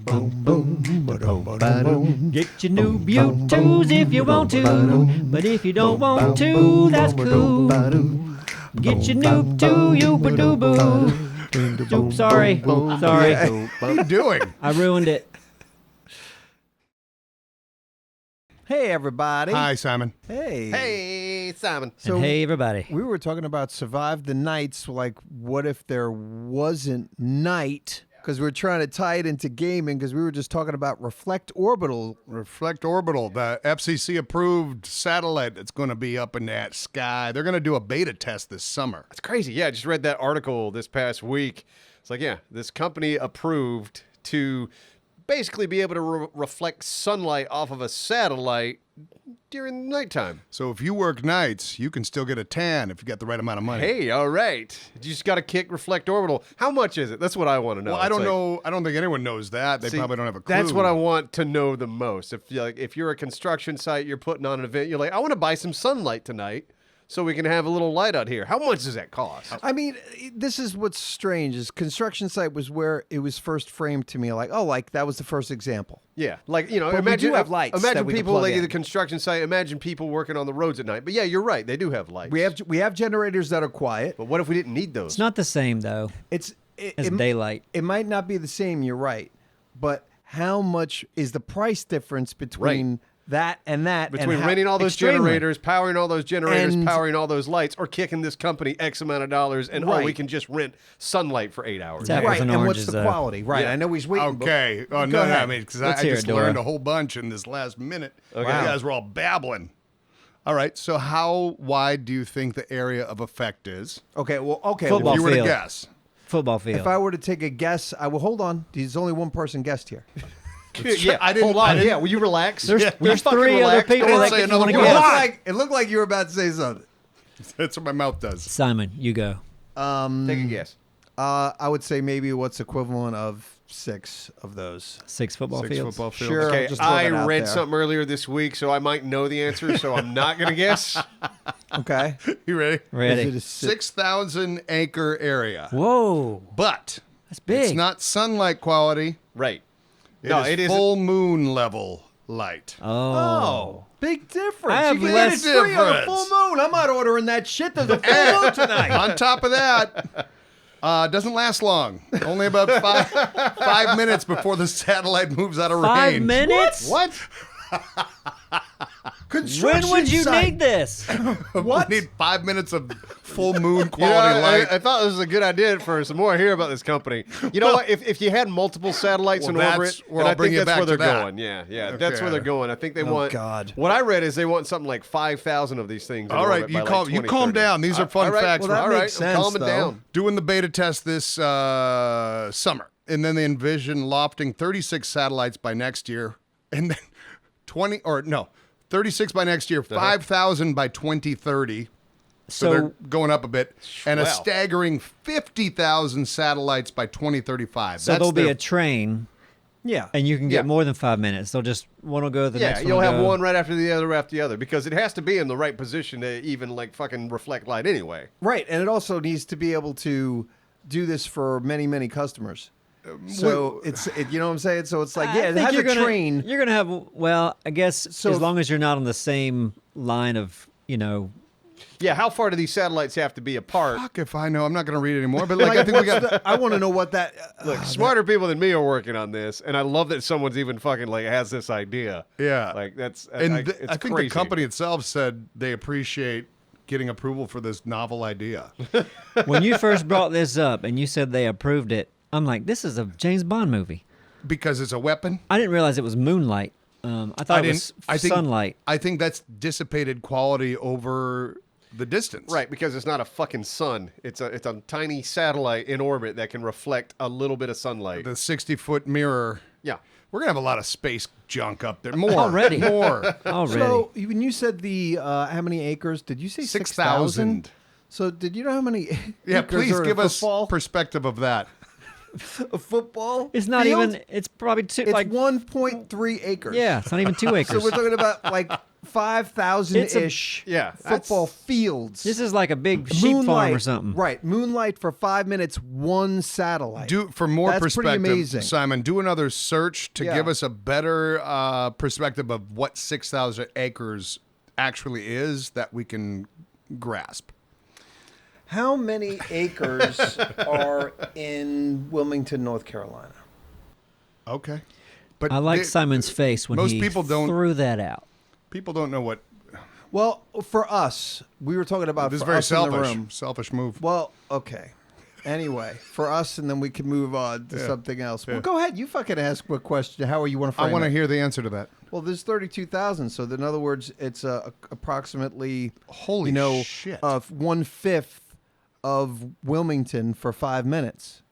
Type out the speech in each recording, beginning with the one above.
Boom, boom, ba-dum. Get your new Bluetooths if you want to, but if you don't want to, that's cool. Get your new to you ba-doo boo. Oops, sorry. Sorry. What are you doing? I ruined it. Hey, everybody. Hi, Simon. Hey. Hey, Simon. So, and hey, everybody. We were talking about survive the nights, like what if there wasn't night? Because we were trying to tie it into gaming because we were just talking about Reflect Orbital. Reflect Orbital, the FCC-approved satellite that's going to be up in that sky. They're going to do a beta test this summer. That's crazy. Yeah, I just read that article this past week. It's like, yeah, this company approved to basically be able to reflect sunlight off of a satellite during nighttime. So if you work nights, you can still get a tan if you got the right amount of money. Hey, all right. You just got to kick Reflect Orbital. How much is it? That's what I want to know. Well, I don't know. I don't think anyone knows that. They probably don't have a clue. That's what I want to know the most. If you're a construction site, you're putting on an event, you're like, I want to buy some sunlight tonight so we can have a little light out here. How much does that cost? I mean, this is what's strange is construction site was where it was first framed to me like, oh, like that was the first example. Yeah, like, you know, but imagine we do have lights. Imagine people like in the construction site. Imagine people working on the roads at night. But yeah, you're right. They do have lights. We have generators that are quiet. But what if we didn't need those? It's not the same, though. It's daylight. It might not be the same. You're right. But how much is the price difference between that and that? Between renting all those generators, powering all those generators, powering all those lights, or kicking this company X amount of dollars, and we can just rent sunlight for 8 hours. Right, and what's the quality? Right, I know he's waiting. Okay. Oh, no, I mean, because I just learned a whole bunch in this last minute. Okay. You guys were all babbling. All right, so how wide do you think the area of effect is? Okay, Football if you were field. to guess. Football field. If I were to take a guess, I will hold on. There's only one person guessed here. Yeah, hold on. Yeah, will you relax? There's three other people that say can want to another guess. word. It looked like you were about to say something. That's what my mouth does. Simon, you go. Take a guess. I would say maybe what's equivalent of 6 of those. 6 football fields. Football fields. Sure. Okay, just throw that out read there. something earlier this week, so I might know the answer, so I'm not going to guess. Okay. You ready? Ready. Is it a 6,000 acre area. Whoa. But That's big. it's not sunlight quality. Right. It is full moon level light. Oh. Big difference. I have you can less get it free on a difference. full moon. I'm not ordering that shit. There's a full moon tonight. On top of that, doesn't last long. Only about 5 minutes before the satellite moves out of 5 range. minutes? What? When would you need this? What? We need 5 minutes of full moon quality You know, light. I thought this was a good idea for some more here about this company. You know what? If you had multiple satellites in orbit, that's where and I'll I bring think you that's back where they're to that. going. Yeah, that's where they're going. I think they want. God. What I read is they want something like 5,000 of these things. In All right, orbit you by calm like calm down. These are fun all right, facts. well, that all makes right, sense, I'm calming though. down. Doing the beta test this summer, and then they envision lofting 36 satellites by next year, and then 36 by next year, 5,000 by 2030. So they're going up a bit, and a staggering 50,000 satellites by 2035. So there'll be a train, Yeah. and you can get more than 5 minutes. They'll just one will go, the next one you'll will have go. one right after the other because it has to be in the right position to even like fucking reflect light anyway. Right, and it also needs to be able to do this for many, many customers. So you know what I'm saying? So it's like, I it think has you're a gonna, train. You're going to have, well, I guess So as if- long as you're not on the same line of, Yeah, how far do these satellites have to be apart? Fuck if I know. I'm not going to read it anymore. But like, I think we got. I want to know what that. Look, smarter people than me are working on this, and I love that someone's even fucking like has this idea. Yeah, like that's. And it's I think crazy. the company itself said they appreciate getting approval for this novel idea. when you first brought this up and you said they approved it, I'm like, this is a James Bond movie. Because it's a weapon? I didn't realize it was moonlight. I thought it was sunlight. I think that's dissipated quality over the distance. Right, because it's not a fucking sun. It's a tiny satellite in orbit that can reflect a little bit of sunlight. The 60-foot mirror. Yeah. We're going to have a lot of space junk up there. More. Already. More. Already. So when you said the how many acres? Did you say 6,000. So did you know how many? Yeah, acres please are in give us football? perspective of that. A football. It's not field? even. It's probably two. It's like 1.3 acres. yeah, it's not even 2 acres. So we're talking about like 5,000-ish football fields. This is like a big sheep farm or something. Right. Moonlight for 5 minutes, one satellite. For more That's perspective, pretty amazing. Simon, do another search to give us a better perspective of what 6,000 acres actually is that we can grasp. How many acres are in Wilmington, North Carolina? Okay. But I like Simon's face when he threw that out. People don't know what. Well, for us, we were talking about this is for very us in the selfish. room. Selfish move. Well, okay. Anyway, for us, and then we can move on to something else. Well, go ahead. You fucking ask what question. How you want to frame I want to hear the answer to that. Well, there's 32,000. So, in other words, it's approximately Holy shit. 1/5 of Wilmington for 5 minutes.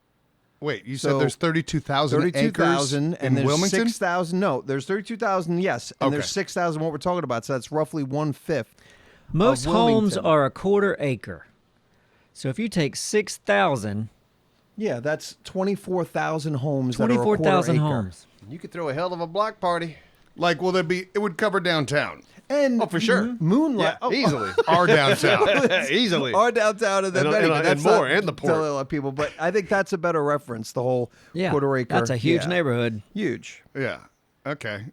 Wait, you said there's 32,000 acres 32,000, and there's Wilmington? 6,000. No, there's 32,000. Yes, and there's 6,000. What we're talking about, so that's roughly 1/5. Most homes are a quarter acre. So if you take 6,000, yeah, that's 24,000 homes. 24,000 homes. You could throw a hell of a block party. Like, will there be? It would cover downtown. And for sure, Moonlight, easily. Our downtown, easily. Our downtown, and then and more, and the port. A lot of people, but I think that's a better reference. The whole quarter acre. That's a huge neighborhood. Huge. Yeah. Okay.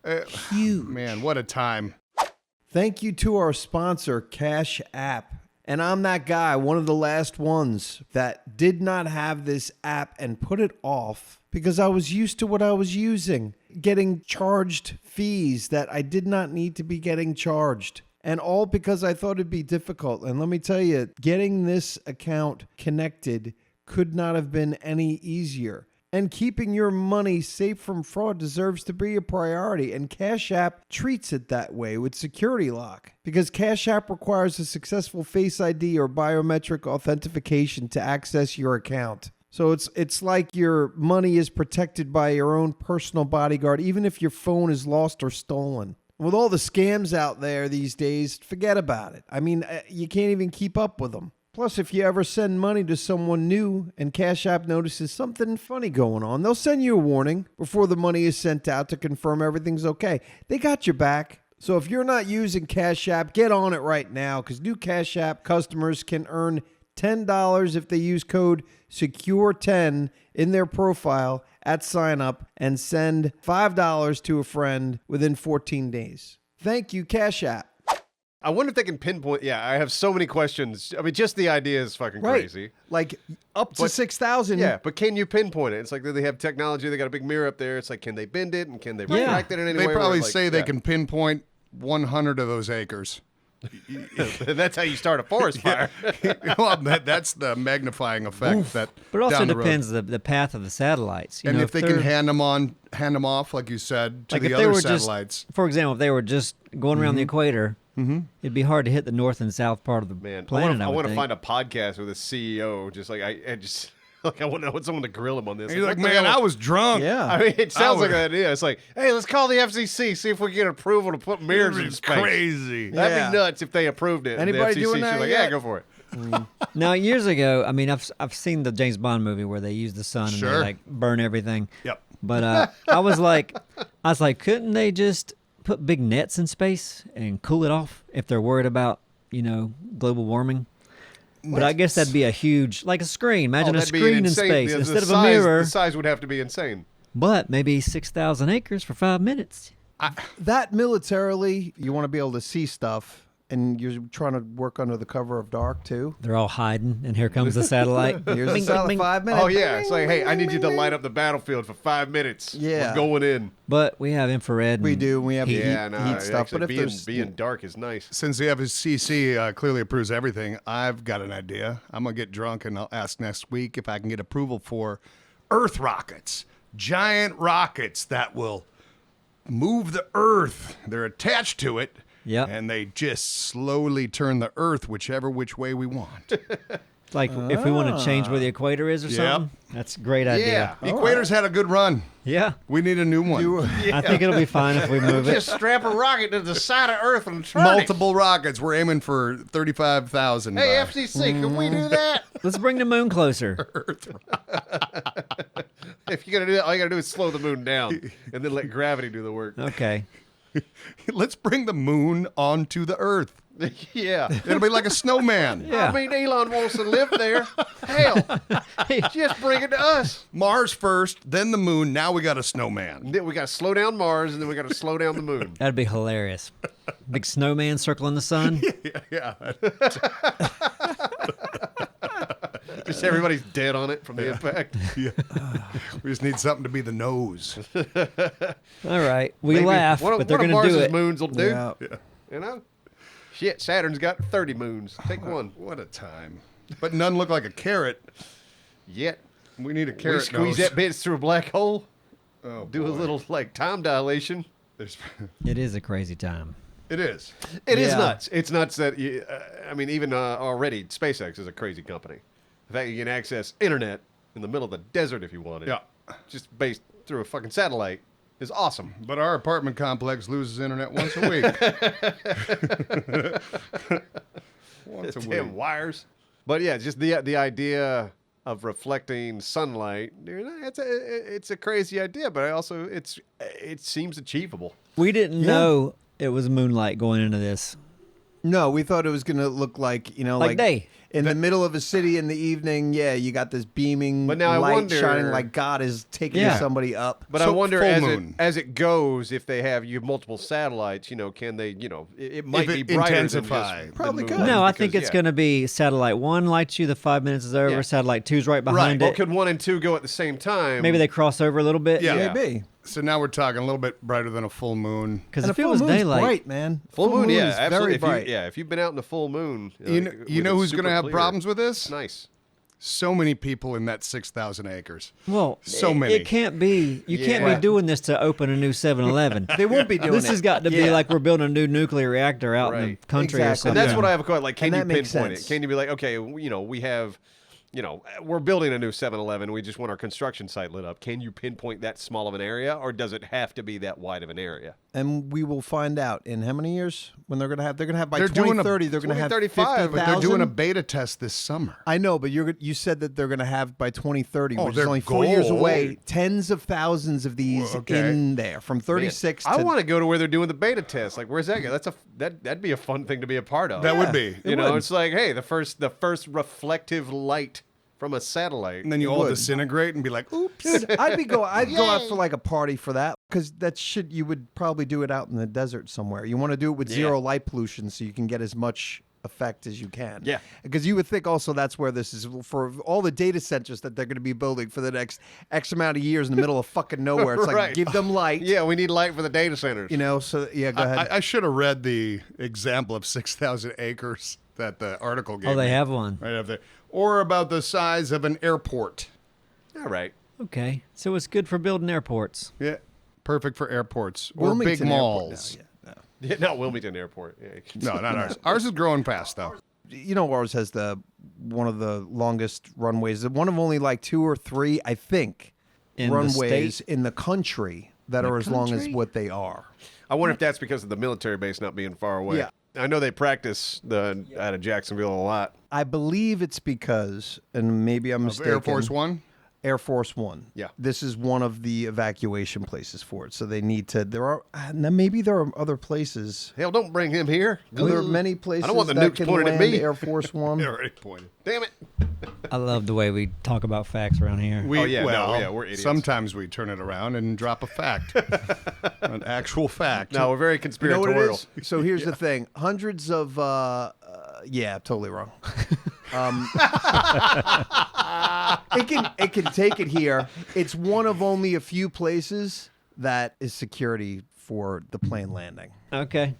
Huge. Man, what a time. Thank you to our sponsor, Cash App. And I'm that guy, one of the last ones that did not have this app and put it off because I was used to what I was using, getting charged fees that I did not need to be getting charged. And all because I thought it'd be difficult. And let me tell you, getting this account connected could not have been any easier. And keeping your money safe from fraud deserves to be a priority, and Cash App treats it that way with Security Lock. Because Cash App requires a successful Face ID or biometric authentication to access your account. So it's like your money is protected by your own personal bodyguard, even if your phone is lost or stolen. With all the scams out there these days, forget about it. I mean, you can't even keep up with them. Plus, if you ever send money to someone new and Cash App notices something funny going on, they'll send you a warning before the money is sent out to confirm everything's okay. They got your back. So if you're not using Cash App, get on it right now, because new Cash App customers can earn $10 if they use code SECURE10 in their profile at sign up and send $5 to a friend within 14 days. Thank you, Cash App. I wonder if they can pinpoint. Yeah, I have so many questions. I mean, just the idea is fucking crazy. Like up to 6,000. Yeah, but can you pinpoint it? It's like, do they have technology? They got a big mirror up there. It's like, can they bend it and can they retract it in any way? They probably say they can pinpoint 100 of those acres. That's how you start a forest fire. Well, that's the magnifying effect. But it also depends the path of the satellites. And if they can hand them off, like you said, to the other satellites. For example, if they were just going around the equator, it'd be hard to hit the north and south part of the planet. I want to find a podcast with a CEO. Just like I want someone to grill him on this. He's like, man, I was drunk. Yeah. I mean, it sounds like an idea. It's like, hey, let's call the FCC, see if we can get approval to put mirrors in space. Crazy. That'd be nuts if they approved it. Anybody the FCC, doing that like, yet? yeah, go for it. Now, years ago, I mean, I've seen the James Bond movie where they use the sun and they like burn everything. Yep. But I was like, couldn't they just put big nets in space and cool it off if they're worried about, global warming? But I guess that'd be a huge, like a screen. Imagine a screen in space instead of a mirror. The size would have to be insane. But maybe 6,000 acres for 5 minutes. That militarily, you want to be able to see stuff, and you're trying to work under the cover of dark, too. They're all hiding, and here comes the satellite. Here's the satellite, 5 minutes. Oh, yeah. It's like, hey, I need you to light up the battlefield for 5 minutes. Yeah. We're going in. But we have infrared. We do. We have heat stuff. Actually, But if being dark is nice. Since the FCC clearly approves everything, I've got an idea. I'm going to get drunk and I'll ask next week if I can get approval for Earth rockets. Giant rockets that will move the Earth. They're attached to it. Yep. And they just slowly turn the Earth which way we want. Like if we want to change where the equator is or something. That's a great idea. Yeah. Equator's had a good run. Yeah. We need a new one. I think it'll be fine if we move it. Just strap a rocket to the side of Earth and turn Multiple rockets. We're aiming for 35,000. Hey, FCC, can we do that? Let's bring the moon closer. If you're going to do that, all you got to do is slow the moon down and then let gravity do the work. Okay. Let's bring the moon onto the Earth. Yeah. It'll be like a snowman. Yeah. I mean, Elon wants to live there. Hell, just bring it to us. Mars first, then the moon. Now we got a snowman. Then we got to slow down Mars, and then we got to slow down the moon. That'd be hilarious. Big snowman circling the sun. Yeah. Just everybody's dead on it from the impact. Yeah. We just need something to be the nose. All right. We Maybe laugh, one of- but they're one of going to do Mars's it. moons will do. Yeah. You know? Shit, Saturn's got 30 moons. Take one. What a time. But none look like a carrot. Yet. We need a We carrot squeeze nose. that bitch through a black hole. Oh, Do a boy. little, like, time dilation. There's- It is a crazy time. It is. It is Yeah. nuts. It's nuts that, I mean, even already, SpaceX is a crazy company. The fact you can access internet in the middle of the desert if you wanted. Yeah. Just based through a fucking satellite is awesome. But our apartment complex loses internet once a week. Once a Damn week. wires. But yeah, just the idea of reflecting sunlight. It's a crazy idea, but it seems achievable. We didn't Yeah. know it was moonlight going into this. No, we thought it was going to look like, Like day. In the middle of a city in the evening. Yeah, you got this beaming But now I light wonder- shining like God is taking Yeah. somebody up. But I So, wonder full as moon. it goes, if you have multiple satellites, can they, it might If be it brighter intensify. than just Probably the could. moon, No, I because, think it's yeah. going to be satellite 1 lights you, the 5 minutes is over. Yeah. Satellite 2's right behind Well, it. could 1 and 2 go at the same time? Maybe they cross over a little bit. Yeah. Maybe. So now we're talking a little bit brighter than a full moon. Because And if a it full was moon's daylight, bright, man. Full moon, yeah, is absolutely. very bright. If you've been out in the full moon, You know, like, you know when who's it's going to super have clear, problems with this? It's nice. So many people in that 6,000 acres. well, So it, many. It can't be. You can't Yeah. be doing this to open a new 7-Eleven. They won't be doing This it. has got to be Yeah. like we're building a new nuclear reactor out in the Right. country or Exactly. something. And that's Yeah. what I have a question. Like, can And you that makes pinpoint sense. it? Can you be like, okay, we have, we're building a new 7-Eleven. We just want our construction site lit up. Can you pinpoint that small of an area, or does it have to be that wide of an area? And we will find out in how many years when they're going to have by They're doing a- 2030 they're going to have 2035, 50,000. But they're doing a beta test this summer. I know, but you said that they're going to have by 2030, Oh, which is their only 4 years goal. away, tens of thousands of these Well, okay. in there from 36 Man, to I want to go to where they're doing the beta test. Like, where's that go? That'd be a fun thing to be a part of. That would be. It would. It's like, hey, the first reflective light from a satellite. And then you It all would. disintegrate and be like, oops. Dude, I'd go out for like a party for that because that shit you would probably do it out in the desert somewhere. You want to do it with zero light pollution so you can get as much effect as you can. Yeah. Because you would think also that's where this is for all the data centers that they're going to be building for the next X amount of years in the middle of fucking nowhere. It's like Right. give them light. Yeah, we need light for the data centers. So yeah, go ahead. I should have read the example of 6,000 acres that the article gave Oh, they me. have one. Right up there. Or about the size of an airport. All right. Okay, so it's good for building airports. Yeah. Perfect for airports or Wilmington big Airport- malls. no. Yeah, not Wilmington Airport. Yeah. No, not ours. Ours is growing fast, though. You know, ours has one of the longest runways. One of only like 2 or 3, I think, In the runways state? in the country that are as long as what they are. I wonder if that's because of the military base not being far away. Yeah. I know they practice out of Jacksonville a lot. I believe it's because, and maybe I'm mistaken. Air Force One? Air Force One. Yeah. This is one of the evacuation places for it. So they need to. Maybe there are other places. Hell, don't bring him here. There are many places I don't want the that nukes can pointed at land me. Air Force One. They already pointed. Damn it. I love the way we talk about facts around here. We, Oh, yeah, no, well, yeah, we're idiots. sometimes we turn it around and drop a fact. An actual fact. No, we're very You know conspiratorial. what it is? So here's the thing: hundreds of. Yeah, totally wrong. It can take it here. It's one of only a few places that is security for the plane landing. Okay.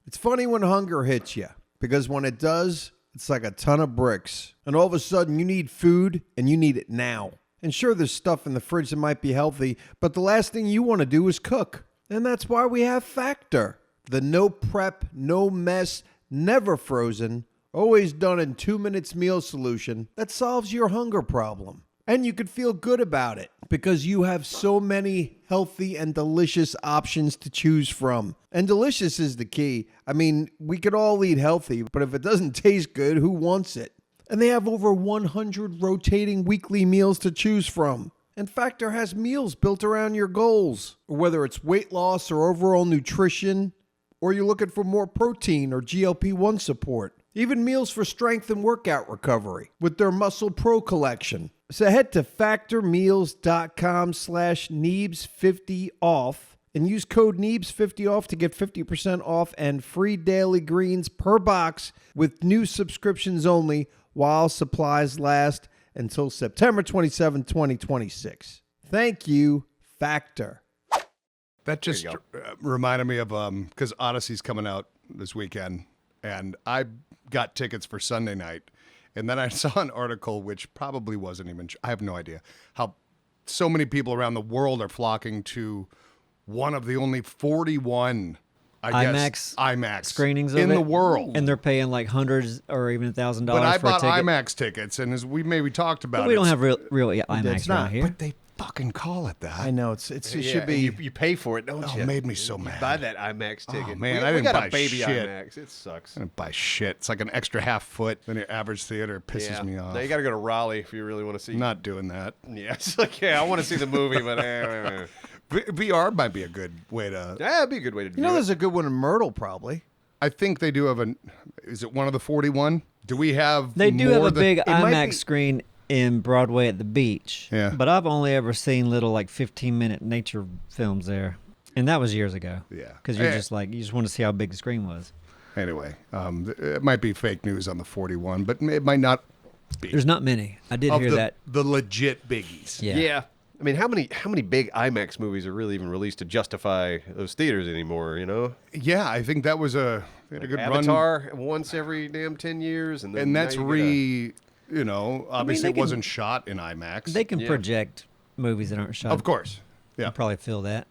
It's funny when hunger hits you because when it does, it's like a ton of bricks. And all of a sudden, you need food and you need it now. And sure, there's stuff in the fridge that might be healthy, but the last thing you want to do is cook. And that's why we have Factor, the no prep, no mess, never frozen, always done in 2 minutes meal solution that solves your hunger problem. And you could feel good about it because you have so many healthy and delicious options to choose from. And delicious is the key. I mean, we could all eat healthy, but if it doesn't taste good, who wants it? And they have over 100 rotating weekly meals to choose from. And Factor has meals built around your goals, whether it's weight loss or overall nutrition, or you're looking for more protein or GLP-1 support. Even meals for strength and workout recovery with their Muscle Pro collection. So head to factormeals.com/Neebs50off and use code Neebs50off to get 50% off and free daily greens per box with new subscriptions only while supplies last until September 27, 2026. Thank you, Factor. That just reminded me of because Odyssey's coming out this weekend, and I got tickets for Sunday night, and then I saw an article which probably wasn't even. I have no idea how so many people around the world are flocking to one of the only 41 IMAX screenings in of the it, world, and they're paying like hundreds or even $1,000 But I for a bought ticket. IMAX tickets, and as we maybe talked about, But we don't have real IMAX It's around not, here. But they fucking call it that. I know it should be. You pay for it, don't you? It made me so You mad. buy that IMAX ticket. Oh, man, we I didn't got buy a baby shit. IMAX. It sucks. I didn't buy shit. It's like an extra half foot than your average theater. It pisses me off. Now you got to go to Raleigh if you really want to see. Not doing that. Yeah, it's like I want to see the movie, but VR might be a good way to. yeah, it'd be a good way to do You know, it. there's a good one in Myrtle, probably. I think they do have an. Is it one of the 41? Do we have? They do have more a than- big might IMAX be- screen in Broadway at the beach. Yeah. But I've only ever seen little like 15-minute nature films there. And that was years ago. Yeah. Because you're Eh. just like, you just want to see how big the screen was. Anyway, it might be fake news on the 41, but it might not be. There's not many. I did of hear that. the legit biggies. Yeah. Yeah. I mean, how many big IMAX movies are really even released to justify those theaters anymore? You know, Yeah, I think that was they had a good run. Avatar once every damn 10 years, and then And now that's you obviously they it can- wasn't shot in IMAX. They can Yeah. project movies that aren't shot. of course. Yeah. You probably feel that.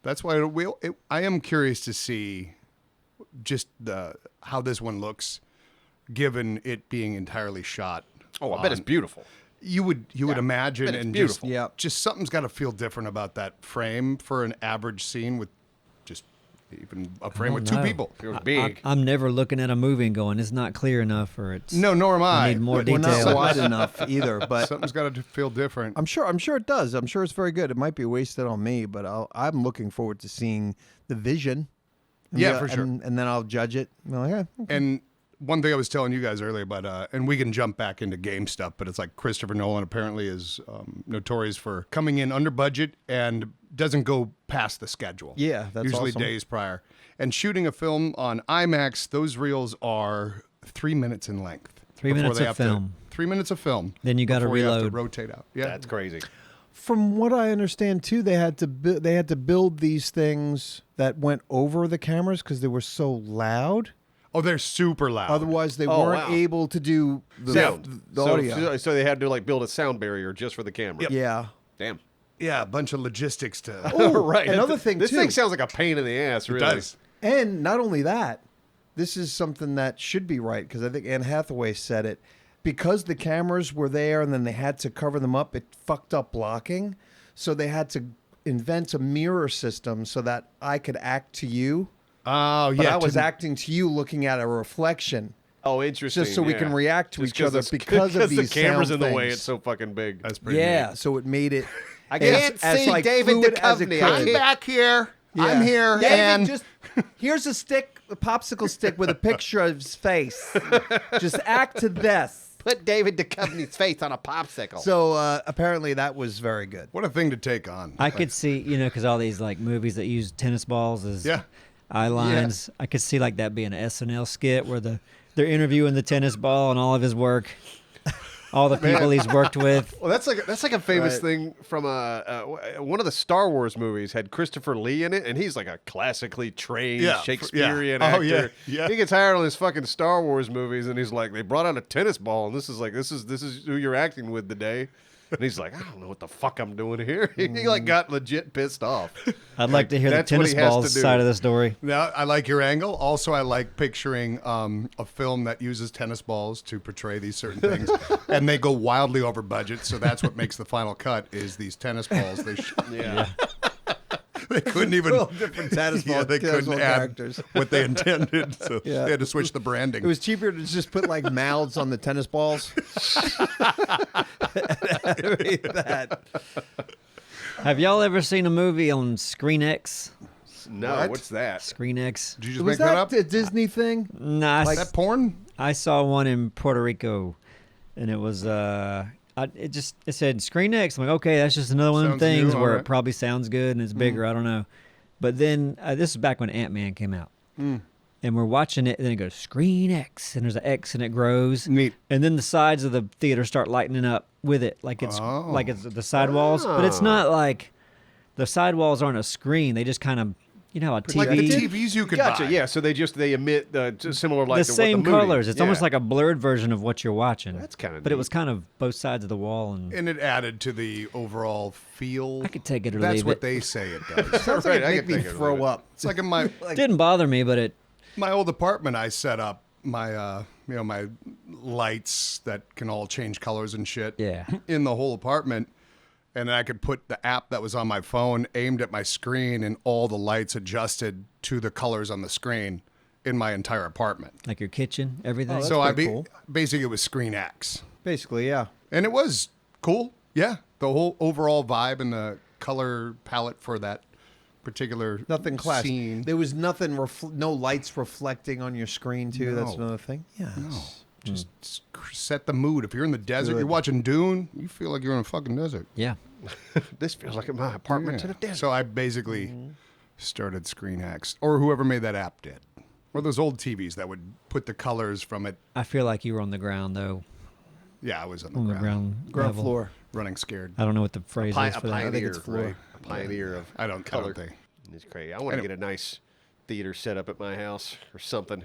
That's why I am curious to see just how this one looks, given it being entirely shot. Oh, I bet it's beautiful. You would imagine, bet it's and beautiful. Yeah. just something's got to feel different about that frame for an average scene with just even a frame with two know. people. It was big. I'm never looking at a movie and going, it's not clear enough, or it's No, nor am I. need more but We're not detail. wide enough either, but Something's got to feel different. I'm sure it does. I'm sure it's very good. It might be wasted on me, but I'm looking forward to seeing the vision. Yeah, for sure. And then I'll judge it. I'm like, yeah. And one thing I was telling you guys earlier about, and we can jump back into game stuff, but it's like Christopher Nolan apparently is notorious for coming in under budget and doesn't go past the schedule. Yeah, that's usually awesome. days prior. And shooting a film on IMAX, those reels are 3 minutes in length. 3 before minutes they of have to- film. 3 minutes of film. Then you gotta before you have to reload. rotate out. Yeah, That's crazy. From what I understand too, they had to build these things that went over the cameras because they were so loud. Oh, they're super loud. Otherwise, they Oh, weren't wow. able to do the Sound. the audio. So they had to like build a sound barrier just for the camera. Yeah. Damn. Yeah, a bunch of logistics to. right. Another thing, This too. thing sounds like a pain in the ass. Really. It does. And not only that, this is something that should be right because I think Anne Hathaway said it. Because the cameras were there and then they had to cover them up, it fucked up blocking. So they had to invent a mirror system so that I could act to you. Oh, But yeah. I was acting to you looking at a reflection. Oh, interesting. Just so we yeah. can react to Just each other 'cause because of these the camera's sound in the way. things. It's so fucking big. That's pretty Yeah, neat. so it made it. I can't see like, David fluid as it Duchovny. could. I'm back here. Yeah. I'm here. David, and just here's a stick, a popsicle stick with a picture of his face. Just act to this. Put David Duchovny's face on a popsicle. So apparently that was very good. what a thing to take on. I could see, because all these like movies that use tennis balls as Yeah. eye lines, I could see like that being an SNL skit where they're interviewing the tennis ball and all of his work, all the people he's worked with. Well, that's like a famous Right. thing from one of the Star Wars movies had Christopher Lee in it, and he's like a classically trained Yeah, Shakespearean yeah. Oh, actor. yeah, yeah. He gets hired on his fucking Star Wars movies, and he's like, they brought out a tennis ball, and this is who you're acting with today. And he's like, I don't know what the fuck I'm doing here. He like got legit pissed off. I'd like to hear the That's what tennis he has to balls do. side of the story. Now, I like your angle. Also, I like picturing a film that uses tennis balls to portray these certain things, and they go wildly over budget. So that's what makes the final cut is these tennis balls. They couldn't even. Well, different tennis ball, they tennis couldn't ball add characters. what they intended, so Yeah. they had to switch the branding. It was cheaper to just put like mouths on the tennis balls. Animate that. Have y'all ever seen a movie on Screen X? No, What? what's that? Screen X? Did you just Was make that that up? a Disney thing? Nah, Is that porn? I saw one in Puerto Rico, and it was it said Screen X. I'm like, okay, that's just another one of them Sounds things new, where alright. it probably sounds good and it's bigger. I don't know, but then this is back when Ant-Man came out, and we're watching it, and then it goes Screen X, and there's an X, and it grows, Neat. and then the sides of the theater start lightening up with it, like it's the sidewalls, but it's not like the sidewalls aren't a screen. They just kind of, you know, how a TV. Like the TVs you could Gotcha. buy. Yeah. So they emit the similar light. The to what same movie. colors. It's almost Yeah. like a blurred version of what you're watching. That's kinda But it neat. was kind of both sides of the wall, and And it added to the overall feel. I could take it or That's leave what it. they say it does. Sounds Right, like I it can make me take it or leave throw it. up. It's like in my didn't bother me, but it. my old apartment. I set up my my lights that can all change colors and shit. Yeah. In the whole apartment. And then I could put the app that was on my phone aimed at my screen, and all the lights adjusted to the colors on the screen in my entire apartment. Like your kitchen, everything. that's So pretty cool. basically it was Screen X, Basically, yeah. and it was cool. Yeah, the whole overall vibe and the color palette for that particular Nothing classy. scene. There was nothing, no lights reflecting on your screen, too. That's No. another thing. Yes. Just set the mood. If you're in the desert, Good. you're watching Dune, you feel like you're in a fucking desert. Yeah. This feels like my apartment's in a desert. So I basically started Screen X, or whoever made that app did. Or those old TVs that would put the colors from it. I feel like you were on the ground though, Yeah, I was on on the the ground, Ground level. floor. running scared. I don't know what the phrase is A for that. pioneer, it's floor. right? A pioneer of I don't color. think. It's crazy. I want to Anyway. get a nice theater set up at my house or something.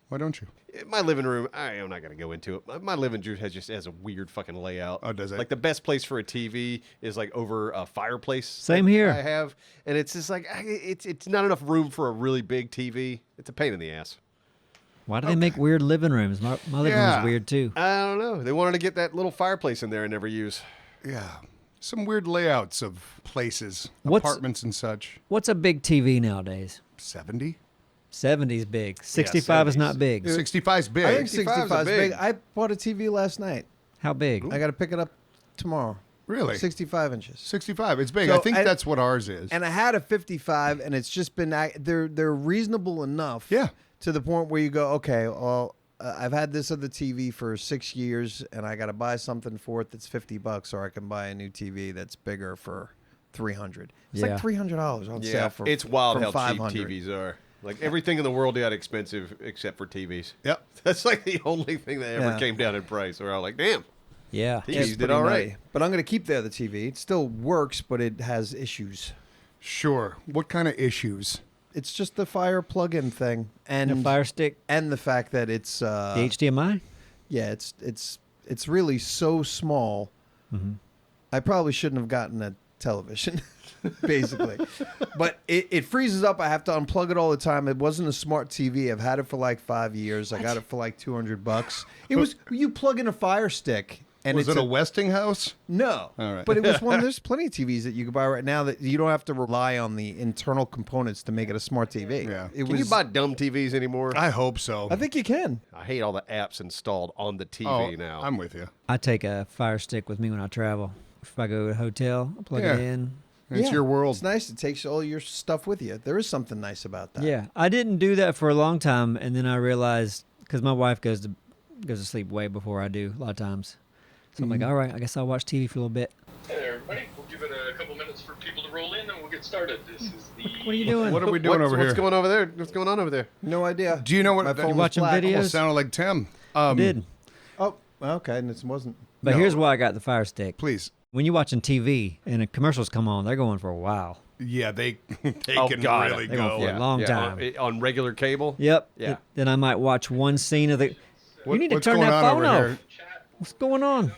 Why don't you? My living room, I'm not going to go into it. My living room has a weird fucking layout. Oh, does it? Like the best place for a TV is like over a fireplace. Same that here. I have, and it's just like it's not enough room for a really big TV. It's a pain in the ass. Why do they make weird living rooms? My living Yeah. room's weird too. I don't know. They wanted to get that little fireplace in there I never use. Yeah. Some weird layouts of places, What's- apartments and such. What's a big TV nowadays? 70? 70's big. 65 is 70s. not big. 65's big. I think 65 's 65 is big. big. I bought a TV last night. How big? I got to pick it up tomorrow. Really? 65 inches. 65. It's big. So, I think and- that's what ours is. And I had a 55, and it's just been they're reasonable enough. Yeah. To the point where you go, okay, well, I've had this other TV for 6 years, and I got to buy something for it that's $50, or I can buy a new TV that's bigger for $300. It's Yeah. like $300 on sale for it's wild from how $500. cheap TVs are. Like everything in the world got expensive except for TVs. Yep. That's like the only thing that ever Yeah. came down in price. Where I was like, damn, Yeah. TVs It's did pretty all nutty. right. But I'm going to keep the other TV. It still works, but it has issues. Sure. What kind of issues? It's just the fire plug-in thing, and And a fire stick, and the fact that it's the HDMI. yeah, it's really so small. I probably shouldn't have gotten a television, basically. But it freezes up. I have to unplug it all the time. It wasn't a smart TV. I've had it for like 5 years. I got it for like $200. It was you plug in a fire stick. And Was it's it a Westinghouse? no, All right. but it was one. There's plenty of TVs that you can buy right now that you don't have to rely on the internal components to make it a smart TV. Yeah. it can you buy dumb TVs anymore? I hope so. I think you can. I hate all the apps installed on the TV oh, now. I'm with you. I take a fire stick with me when I travel. If I go to a hotel, I plug Yeah. it in. It's Yeah, your world. It's nice. It takes all your stuff with you. There is something nice about that. Yeah, I didn't do that for a long time, and then I realized because my wife goes to sleep way before I do a lot of times. So I'm like, all right, I guess I'll watch TV for a little bit. Hey there, everybody. We'll give it a couple minutes for people to roll in, and we'll get started. This is the. What are you doing? What are we doing over What's here? going over there? What's going on over there? No idea. Do you know what? My that phone was watching black. videos? almost sounded like Tim. I did. Oh, okay. And it wasn't. But No. here's why I got the fire stick. Please. When you're watching TV and the commercials come on, they're going for a while. Yeah, they Oh, can God. really They're going go. for a long time. On regular cable. Yep. Yeah. Then I might watch one scene of the. You need to what's turn going that on phone over off. here? What's going on?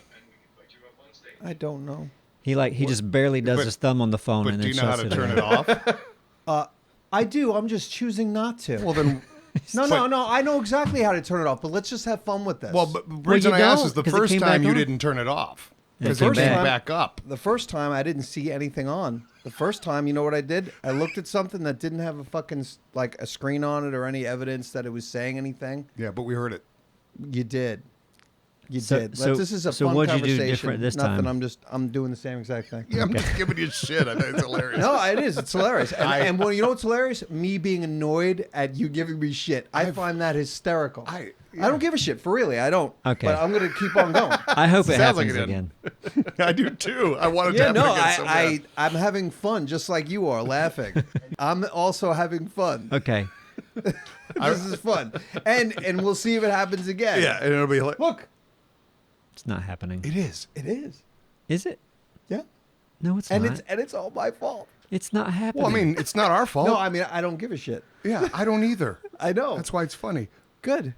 I don't know. He just barely does But- his thumb on the phone But and do then you know how shuts to turn again. it off? I do. I'm just choosing not to. Well, then. no. I know exactly how to turn it off. But let's just have fun with this. Well, but the reason you I asked don't, is the 'cause it first came time back you on. didn't turn it off. Because came it came back. back up. The first time I didn't see anything on. The first time, you know what I did? I looked at something that didn't have a fucking like a screen on it or any evidence that it was saying anything. Yeah, but we heard it. You did. You So- did. so- This is a so fun what'd you do conversation. different this Nothing. time? I'm doing the same exact thing. Yeah, I'm just giving you shit. I think it's hilarious. No, it is. It's hilarious. And well, you know what's hilarious? Me being annoyed at you giving me shit. I find that hysterical. I don't give a shit. For really, I don't. Okay. But I'm going to keep on going. I hope it Sounds like happens it again. I do too. I wanted to Yeah, happen no, again so bad. I'm having fun just like you are, laughing. I'm also having fun. Okay. This is fun. And we'll see if it happens again. Yeah, and it'll be like, Look, It's not happening. it is. it is. Is it? Yeah. No, it's And not. it's all my fault. It's not happening. Well, I mean, it's not our fault. No, I mean I don't give a shit. yeah, I don't either. I know. That's why it's funny. Good.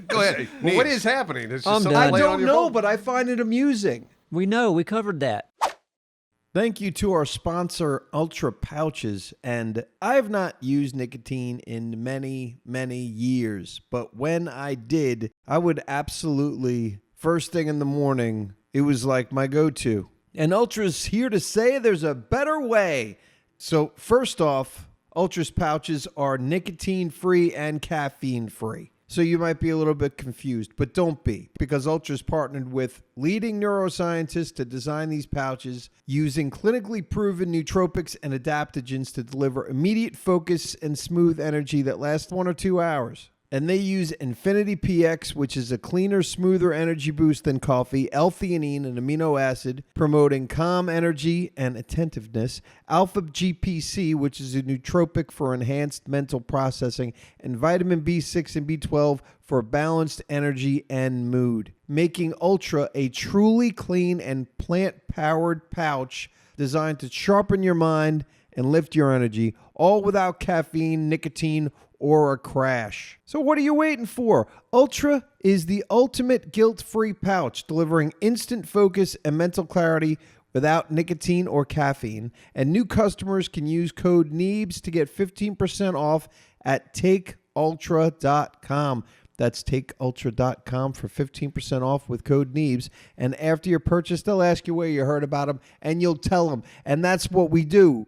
Go ahead. Well, what Neebs. is happening? It's just I'm something done. I laying on don't your know, phone? but I find it amusing. we know. We covered that. Thank you to our sponsor, Ultra Pouches. And I have not used nicotine in many, many years. But when I did, I would absolutely, first thing in the morning, it was like my go-to. And Ultra's here to say there's a better way. So first off, Ultra's pouches are nicotine-free and caffeine-free. So you might be a little bit confused, but don't be, because Ultra's partnered with leading neuroscientists to design these pouches using clinically proven nootropics and adaptogens to deliver immediate focus and smooth energy that lasts 1 or 2 hours. And they use Infinity PX, which is a cleaner, smoother energy boost than coffee, L-theanine, an amino acid, promoting calm energy and attentiveness, Alpha GPC, which is a nootropic for enhanced mental processing, and vitamin B6 and B12 for balanced energy and mood, making Ultra a truly clean and plant-powered pouch designed to sharpen your mind and lift your energy, all without caffeine, nicotine, or a crash. So what are you waiting for? Ultra is the ultimate guilt-free pouch, delivering instant focus and mental clarity without nicotine or caffeine. And new customers can use code Neebs to get 15% off at takeultra.com. That's takeultra.com for 15% off with code Neebs. And after your purchase, they'll ask you where you heard about them, and you'll tell them. And that's what we do.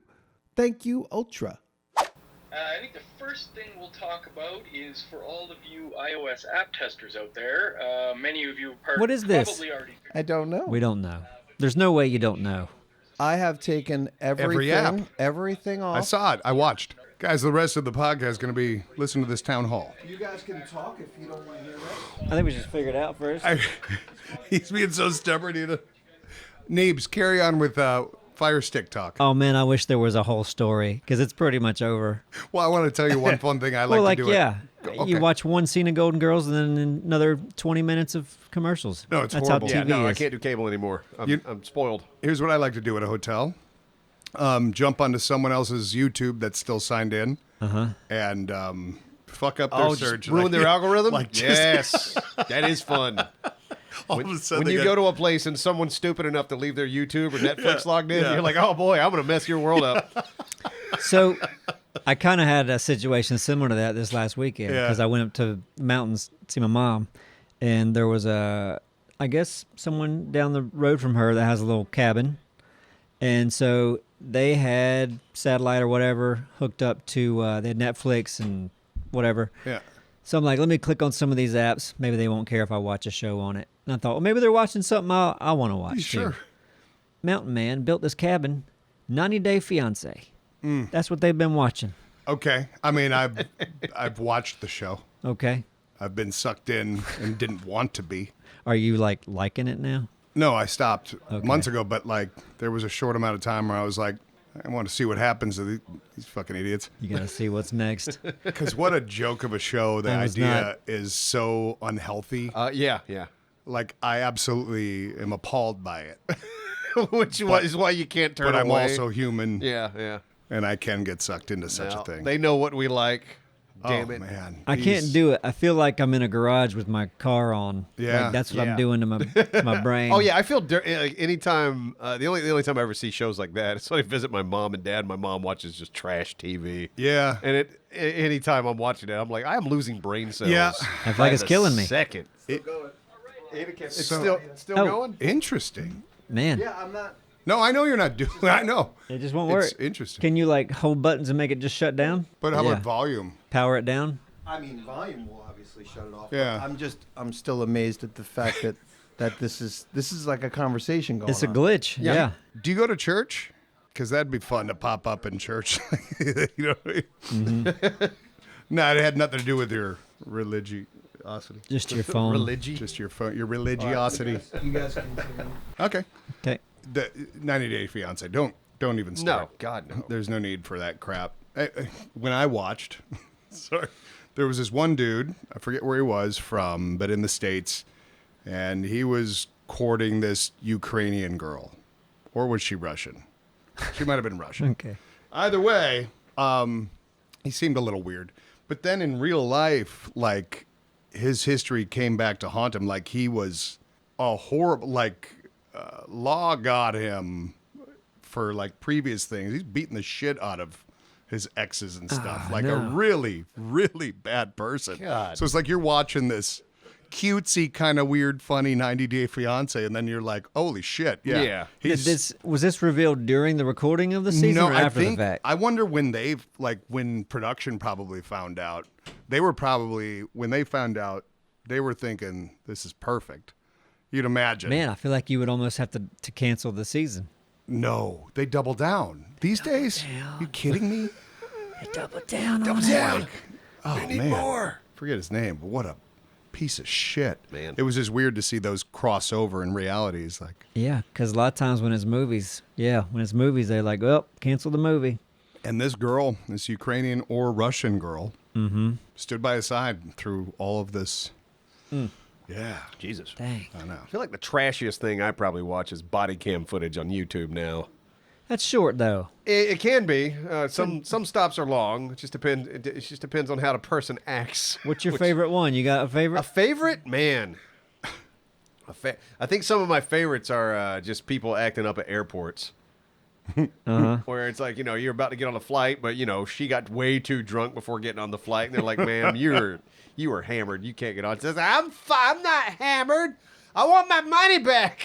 Thank you, Ultra. I think the first thing we'll talk about is for all of you iOS app testers out there. Many of you What is this? probably already I don't know. We don't know. There's no way you don't know. I have taken Every app. everything off. I saw it. I watched. Guys, the rest of the podcast is going to be listening to this town hall. You guys can talk if you don't want to hear that. I think we should figure it out first. He's being so stubborn. Neebs, carry on with Fire Stick talk. Oh man, I wish there was a whole story because it's pretty much over. Well, I want to tell you one fun thing I like Well, to like do. yeah, Okay. you watch one scene of Golden Girls and then another 20 minutes of commercials. No, it's That's horrible. how Yeah, TV no, I is. can't do cable anymore. You- I'm spoiled. Here's what I like to do at a hotel. Jump onto someone else's YouTube that's still signed in and fuck up their search. just ruin their algorithm? Like just- Yes, that is fun. All of a sudden When they you got- go to a place and someone's stupid enough to leave their YouTube or Netflix logged in, you're like, oh boy, I'm going to mess your world up. So I kind of had a situation similar to that this last weekend Yeah. because I went up to the mountains to see my mom, and there was I guess someone down the road from her that has a little cabin, and so they had satellite or whatever hooked up to they had Netflix and whatever. Yeah. So I'm like, let me click on some of these apps. Maybe they won't care if I watch a show on it. And I thought, well, maybe they're watching something I want to watch Sure. too. Mountain Man built this cabin, 90 Day Fiance. That's what they've been watching. Okay. I mean, I've watched the show. Okay. I've been sucked in and didn't want to be. Are you like liking it now? No, I stopped Okay. months ago, but like there was a short amount of time where I was like, I want to see what happens to these fucking idiots. You got to see what's next. Because what a joke of a show. The That was idea not- is so unhealthy. Yeah. Like, I absolutely am appalled by it. Which is why you can't turn But I'm away. also human, Yeah. and I can get sucked into such Now, a thing. They know what we like. Damn oh, it. man. I can't do it. I feel like I'm in a garage with my car on. Yeah. Like that's what Yeah. I'm doing to my brain. Oh yeah, I feel like anytime the only time I ever see shows like that is when I visit my mom and dad. My mom watches just trash TV. Yeah. And anytime I'm watching it, I'm like, I am losing brain cells. Yeah. I feel by like it's the killing me. Second. It's So- still Oh. going? Interesting. Man, I'm not. No, I know you're not doing. I know. it just won't work. It's interesting. Can you like hold buttons and make it just shut down? But how Yeah. about volume? Power it down? I mean, volume will obviously shut it off. Yeah. I'm still amazed at the fact that this is like a conversation going It's a on. glitch. Yeah. Do you go to church? Because that'd be fun to pop up in church. You know what I mean? Mm-hmm. No, it had nothing to do with your religiosity. Just your phone. Just your phone, your religiosity. You guys continue. Okay. Okay. The 90 Day Fiance. Don't even No, start. God, no. There's no need for that crap. When I watched, sorry, there was this one dude. I forget where he was from, but in the States, and he was courting this Ukrainian girl, or was she Russian? She might have been Russian. Okay. Either way, he seemed a little weird. But then in real life, like his history came back to haunt him. Like he was a horrible, like law got him for like previous things. He's beating the shit out of his exes and stuff. Like a no. really, really bad person. God. So it's like you're watching this cutesy kind of weird, funny 90 Day Fiance, and then you're like, holy shit, yeah. Yeah. Was this revealed during the recording of the season or after the fact? I wonder when when production probably found out. They were probably, when they found out, they were thinking, this is perfect. You'd imagine. Man, I feel like you would almost have to cancel the season. No, they double down. These days? You kidding me? Double down. Oh, man. Forget his name, but what a piece of shit. Man. It was just weird to see those cross over in realities. Like, Yeah, because a lot of times when it's movies, they're like, well, cancel the movie. and this girl, this Ukrainian or Russian girl, stood by his side through all of this. Yeah. Jesus. Dang. I know. I feel like the trashiest thing I probably watch is body cam footage on YouTube now. That's short, though. It can be. Some stops are long. It just depends on how the person acts. What's your favorite one? You got a favorite? A favorite? Man. I think some of my favorites are just people acting up at airports. Where it's like, you're about to get on a flight, but, she got way too drunk before getting on the flight. And they're like, ma'am, you were hammered. You can't get on. It says, I'm not hammered. I want my money back.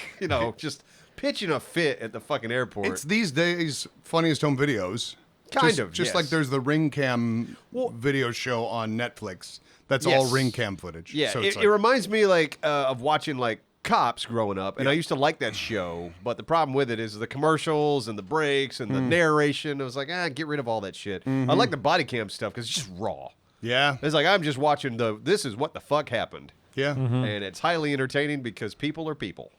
Just pitching a fit at the fucking airport. It's these days funniest home videos. Just yes. like there's the ring cam video show on Netflix. That's all Yes. ring cam footage. Yeah, So it it's like, reminds me of watching Cops growing up, and I used to like that show. But the problem with it is the commercials and the breaks and the narration. It was like, get rid of all that shit. I like the body cam stuff because it's just raw. yeah. It's like I'm just watching this is what the fuck happened, Yeah. and it's highly entertaining because people are people.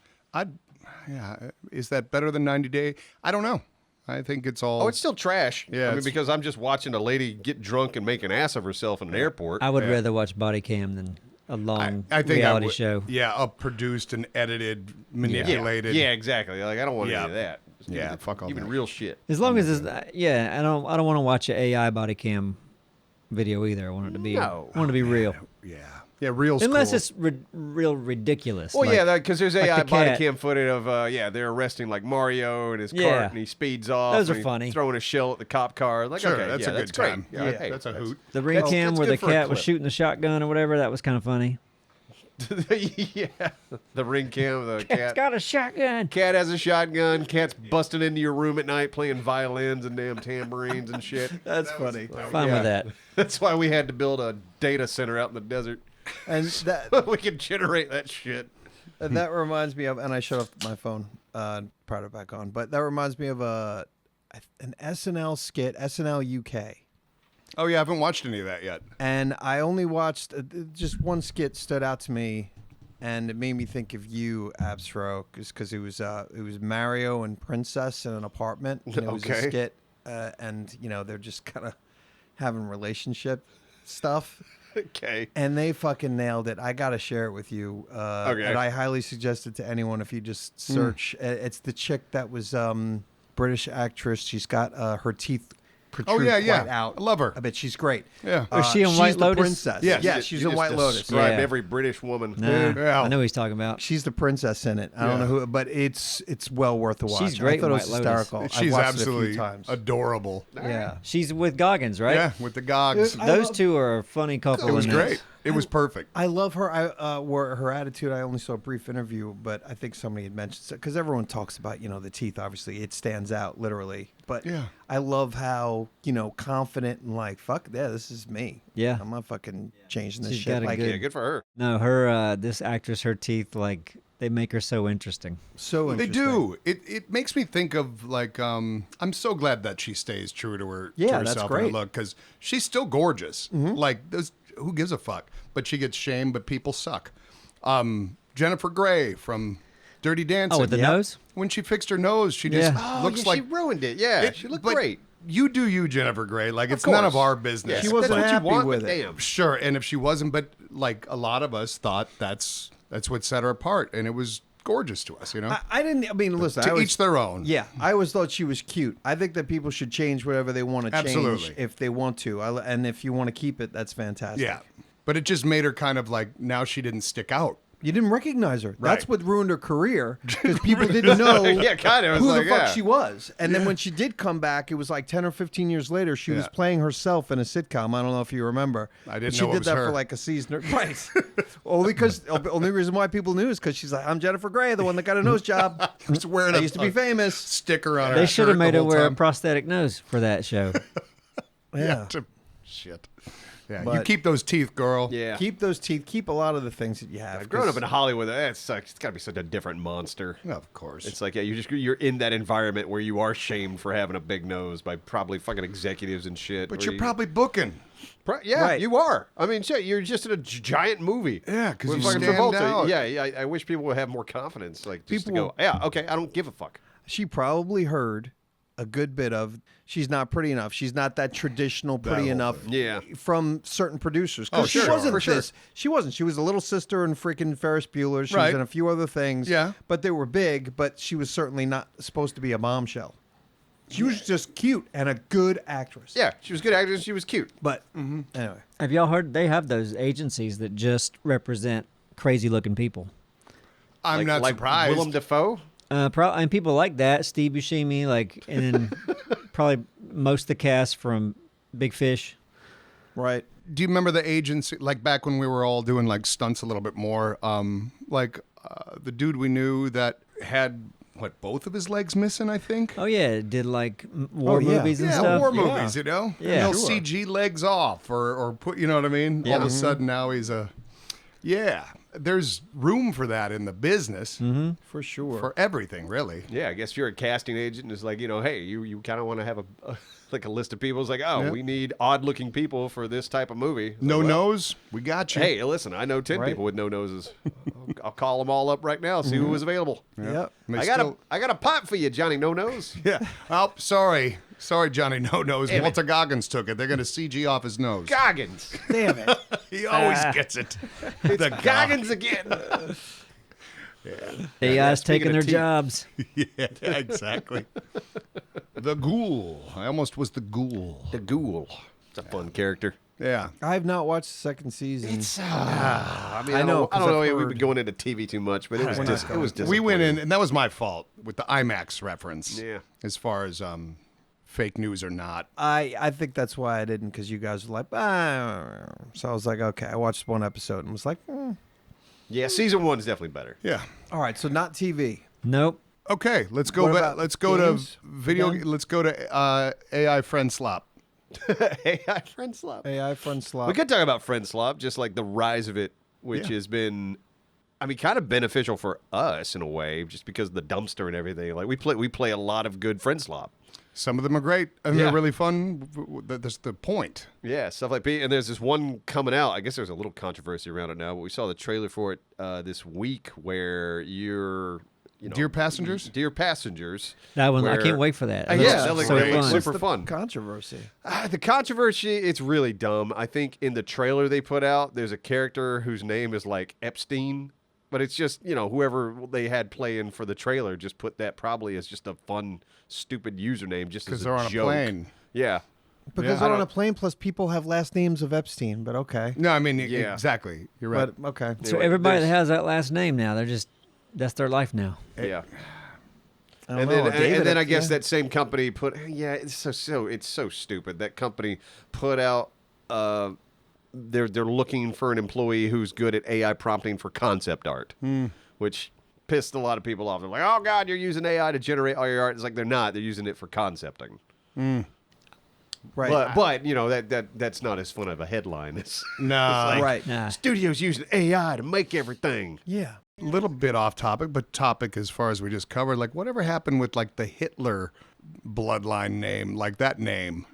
Is that better than 90 Day? I don't know. I think it's all. Oh, it's still trash. Yeah, I mean, it's- because I'm just watching a lady get drunk and make an ass of herself in an airport. I would rather watch body cam than a long I think reality I would, show. Yeah, produced and edited, manipulated. Yeah, exactly. Like I don't want any Yeah. of that. Just give Yeah, me the- fuck all give me that. real shit. As long as it's, I don't want to watch an AI body cam video either. I want it to be, No. Yeah. real. Yeah, real Unless cool. it's real ridiculous. Well, like- yeah, because there's like AI the body cat. cam footage of, they're arresting like Mario in his Yeah. cart and he speeds off. Those and are he's funny. Throwing a shell at the cop car. Like, Sure, okay, that's yeah, a good that's great. time. Yeah, Yeah, hey, that's a hoot. the ring that's- cam that's where the good for a cat was clip. shooting the shotgun or whatever, that was kind of funny. yeah, the ring cam, the Cat's cat. got a shotgun. Cat has a shotgun. Cat's busting into your room at night playing violins and damn tambourines and shit. That's funny. Fine Yeah. with that. That's why we had to build a data center out in the desert. And that We can generate that shit. and that reminds me of, and I shut off my phone, prior to back on, but that reminds me of an SNL skit, SNL UK. Oh, yeah, I haven't watched any of that yet. And I only watched just one skit stood out to me, and it made me think of you, Absro, because it was Mario and Princess in an apartment. And it was a Okay. skit, and they're just kind of having relationship stuff, Okay. and they fucking nailed it. I gotta share it with you, Okay. and I highly suggest it to anyone if you just search. It's the chick that was British actress. She's got her teeth protrude yeah, yeah. quite out. I love her. I bet she's great. Yeah. Was she in she's White the Lotus? princess. Yes. Yeah, You she's just in White Lotus. described Yeah. every British woman. Nah, Yeah. I know who he's talking about. She's the princess in it. I don't know who, but it's well worth the watch. She's great I thought in it was White Lotus. hysterical. I've She's watched absolutely it a few times. adorable. Yeah. She's with Goggins, right? Yeah, with the gogs. I Those love- two are a funny couple. It was in that. great. It was perfect. I love her. Where her attitude. I only saw a brief interview, but I think somebody had mentioned because everyone talks about the teeth. Obviously, it stands out literally. But Yeah. I love how confident and like fuck yeah, this is me. Yeah. I'm not fucking changing this She's shit. got a Like good- Yeah, good for her. No, her this actress, her teeth, like they make her so interesting. so They interesting. do. It makes me think of like I'm so glad that she stays true to her Yeah, to that's herself and her great. look because she's still gorgeous. Like who gives a fuck? But she gets shamed. But people suck. Jennifer Grey from Dirty Dancing. Oh, with the nose? When she fixed her nose, she just Yeah. looks yeah, like she ruined it. Yeah, she looked but great. You do you, Jennifer Grey. Like it's none of course. our business. Yeah, She if wasn't that's what happy you want, with but it. Damn. Sure, and if she wasn't, but like a lot of us thought that's what set her apart, and it was gorgeous to us. I didn't. I mean, listen. to I always, each their own. Yeah, I always thought she was cute. I think that people should change whatever they want to change Absolutely. if they want to. And if you want to keep it, that's fantastic. Yeah. But it just made her kind of like now she didn't stick out. You didn't recognize her. That's Right. what ruined her career because people didn't know Yeah, kind of. It was who like, the fuck yeah. she was. And then when she did come back, it was like 10 or 15 years later. She was Yeah. playing herself in a sitcom. I don't know if you remember. I didn't But know she it did was that her. for like a season. Right. Only reason why people knew is because she's like, I'm Jennifer Grey, the one that got a nose job. She's wearing I a used to be famous. sticker on her. They should have shirt made the her whole wear a time. prosthetic nose for that show. Yeah. Shit. Yeah. You But- keep those teeth, girl. Yeah. Keep those teeth. Keep a lot of the things that you have. Growing up 'cause- in Hollywood, that sucks. It's got to be such a different monster. Of course. It's like, yeah, you're in that environment where you are shamed for having a big nose by probably fucking executives and shit. but where you're you- probably booking. Yeah, Right. you are. I mean, shit, you're just in a giant movie. Yeah, 'cause with you fucking stand Travolta. out. Yeah, I wish people would have more confidence. Like, just People- to go, yeah, okay, I don't give a fuck. she probably heard a good bit of she's not pretty enough. She's not that traditional pretty whole enough thing. Yeah. from certain producers. Oh, Because she sure, wasn't for sure. this. She wasn't. She was a little sister in freaking Ferris Bueller. She was Right. in a few other things. Yeah. But they were big, but she was certainly not supposed to be a bombshell. She was just cute and a good actress. Yeah, she was a good actress. She was cute. But anyway. Have y'all heard they have those agencies that just represent crazy looking people? I'm not like surprised. Willem Dafoe. And people like that, Steve Buscemi, like, and then probably most of the cast from Big Fish. Right. Do you remember the agency, like back when we were all doing like stunts a little bit more? The dude we knew that had both of his legs missing, I think. Oh yeah, did like war yeah. movies and Yeah, stuff. war movies, you know? Yeah. And they'll Sure. CG legs off or put, you know what I mean? Yeah. All of a sudden now he's there's room for that in the business For sure. for everything, really. Yeah, I guess you're a casting agent. And it's like, hey, you kind of want to have a like a list of people. It's like, oh, Yeah. we need odd-looking people for this type of movie. It's No like, well, nose, we got you. Hey, listen, I know 10 Right. people with no noses. I'll call them all up right now, see who was available. Yep. They I got still- a pot pot for you, Johnny No Nose. Yeah. Oh, sorry, Johnny No Nose. Damn it. Walter Goggins took it. They're going to CG off his nose. Goggins. Damn it. He always gets it. The Goggins again. AI's speaking taking of their teeth. jobs. Yeah, exactly. The Ghoul. I almost was the Ghoul. The Ghoul. It's a fun character. Yeah. I have not watched the second season. I mean, I know, I 'cause don't know. I've We've heard- been going into TV too much, but it was just it was We went in, disappointing. and that was my fault with the IMAX reference. Yeah. As far as fake news or not. I think that's why I didn't, because you guys were like, so I was like, okay. I watched one episode and was like, Yeah, season 1 is definitely better. Yeah. all right, so not TV. Nope. Okay, let's go What back. about Let's go games? to video. Done? Let's go to AI friend slop. AI Friend Slop. AI Friend Slop. We could talk about Friend Slop, just like the rise of it, which Yeah. has been, I mean, kind of beneficial for us in a way, just because of the dumpster and everything. Like we play a lot of good Friend Slop. Some of them are great and Yeah. they're really fun. That's the point. Yeah, stuff like and there's this one coming out. I guess there's a little controversy around it now, but we saw the trailer for it this week where you're, Dear Passengers? Dear Passengers. That one, I where- can't wait for that. Yeah, looks that looks so great. fun. Super fun. Controversy. The controversy, it's really dumb. I think in the trailer they put out, there's a character whose name is like Epstein, but it's just, whoever they had playing for the trailer just put that probably as just a fun, stupid username just as Because a they're on joke. a plane. Yeah. Because Yeah. they're I on don't- a plane, plus people have last names of Epstein, but okay. No, I mean, Yeah. exactly. You're right. But okay. So Anyway, everybody that there's- has that last name now, that's their life now. Yeah. I don't And know, then, David, and then I guess yeah. that same company put, it's so stupid. That company put out they're looking for an employee who's good at AI prompting for concept art, which pissed a lot of people off. They're like, "Oh God, you're using AI to generate all your art." It's like they're not. They're using it for concepting. Right. But you know that's not as fun of a headline. It's Right. Nah. studios using AI to make everything. Yeah. Little bit off topic, but topic as far as we just covered. Like, whatever happened with like the Hitler bloodline name, like that name?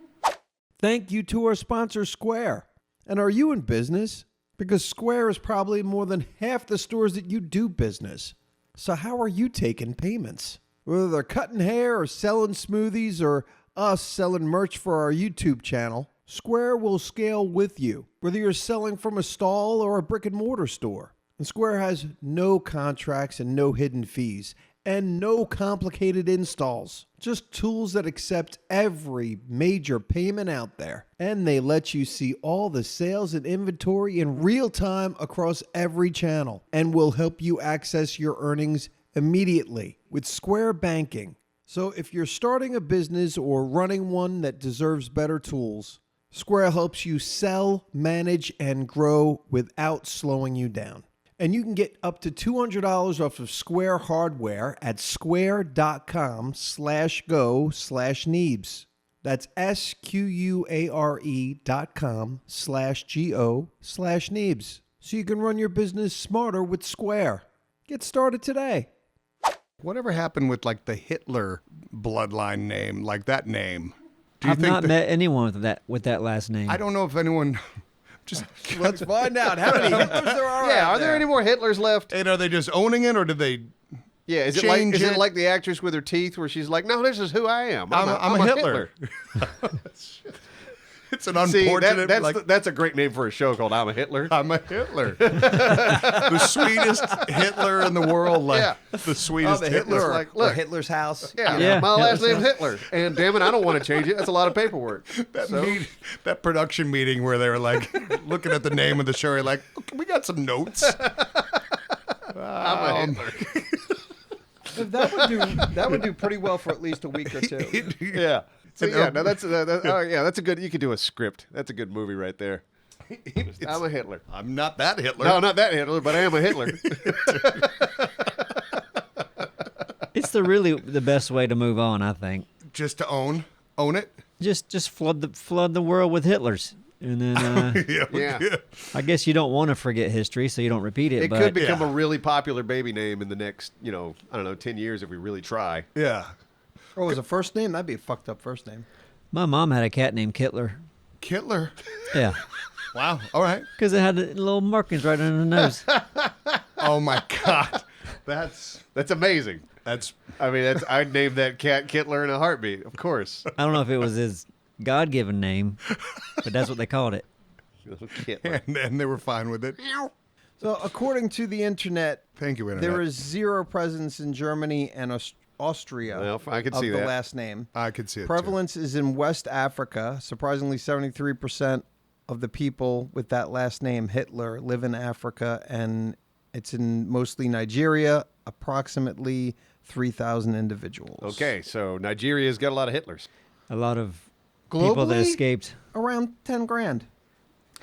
Thank you to our sponsor, Square. And are you in business? Because Square is probably more than half the stores that you do business. So how are you taking payments? Whether they're cutting hair or selling smoothies or us selling merch for our YouTube channel, Square will scale with you, whether you're selling from a stall or a brick and mortar store. And Square has no contracts and no hidden fees and no complicated installs. Just tools that accept every major payment out there. And they let you see all the sales and inventory in real time across every channel and will help you access your earnings immediately with Square Banking. So if you're starting a business or running one that deserves better tools, Square helps you sell, manage, and grow without slowing you down. And you can get up to $200 off of Square hardware at square.com/go/Neebs. That's SQUARE.com/GO/Neebs. So you can run your business smarter with Square. Get started today. Whatever happened with like the Hitler bloodline name, like that name? Do you I've not met anyone with that last name. I don't know if anyone. Just Let's find out how many Hitlers there are. Yeah, out are there any more Hitlers left? and are they just owning it, or did they? Yeah, is Change it it. like the actress with her teeth where she's like, "No, this is who I am. I'm a Hitler." It's an See, unfortunate. that's a great name for a show called "I'm a Hitler." I'm a Hitler. The sweetest Hitler in the world. Like Yeah. the sweetest the Hitler. Hitler, like, or look. Hitler's house. Yeah, Yeah. my last Hitler's name's Hitler, and damn it, I don't want to change it. That's a lot of paperwork. That production meeting where they were like looking at the name of the show, like, okay, we got some notes. I'm a Hitler. That would do pretty well for at least a week or two. Yeah. So yeah, no, that's a good. You could do a script. That's a good movie right there. I'm a Hitler. I'm not that Hitler. No, not that Hitler, but I am a Hitler. It's the best way to move on, I think. Just to own it. Just flood the world with Hitlers, and then Yeah. Yeah. I guess you don't want to forget history, so you don't repeat it. It but could become Yeah. a really popular baby name in the next, I don't know, 10 years if we really try. Yeah. Oh, as a first name? That'd be a fucked up first name. my mom had a cat named Kittler. Kittler. Yeah, Wow. All right. because it had the little markings right under the nose. Oh my God. That's amazing. I'd name that cat Kittler in a heartbeat, of course. I don't know if it was his God-given name, but that's what they called it. Kittler. and they were fine with it. So, according to the internet, Thank you, Internet. there is zero presence in Germany and Austria Well, I could of see the that. last name. I could see it. Prevalence is in West Africa. Surprisingly, 73% of the people with that last name, Hitler, live in Africa, and it's in mostly Nigeria, approximately 3,000 individuals. Okay, so Nigeria's got a lot of Hitlers. A lot of people that Globally? escaped. Around 10 grand.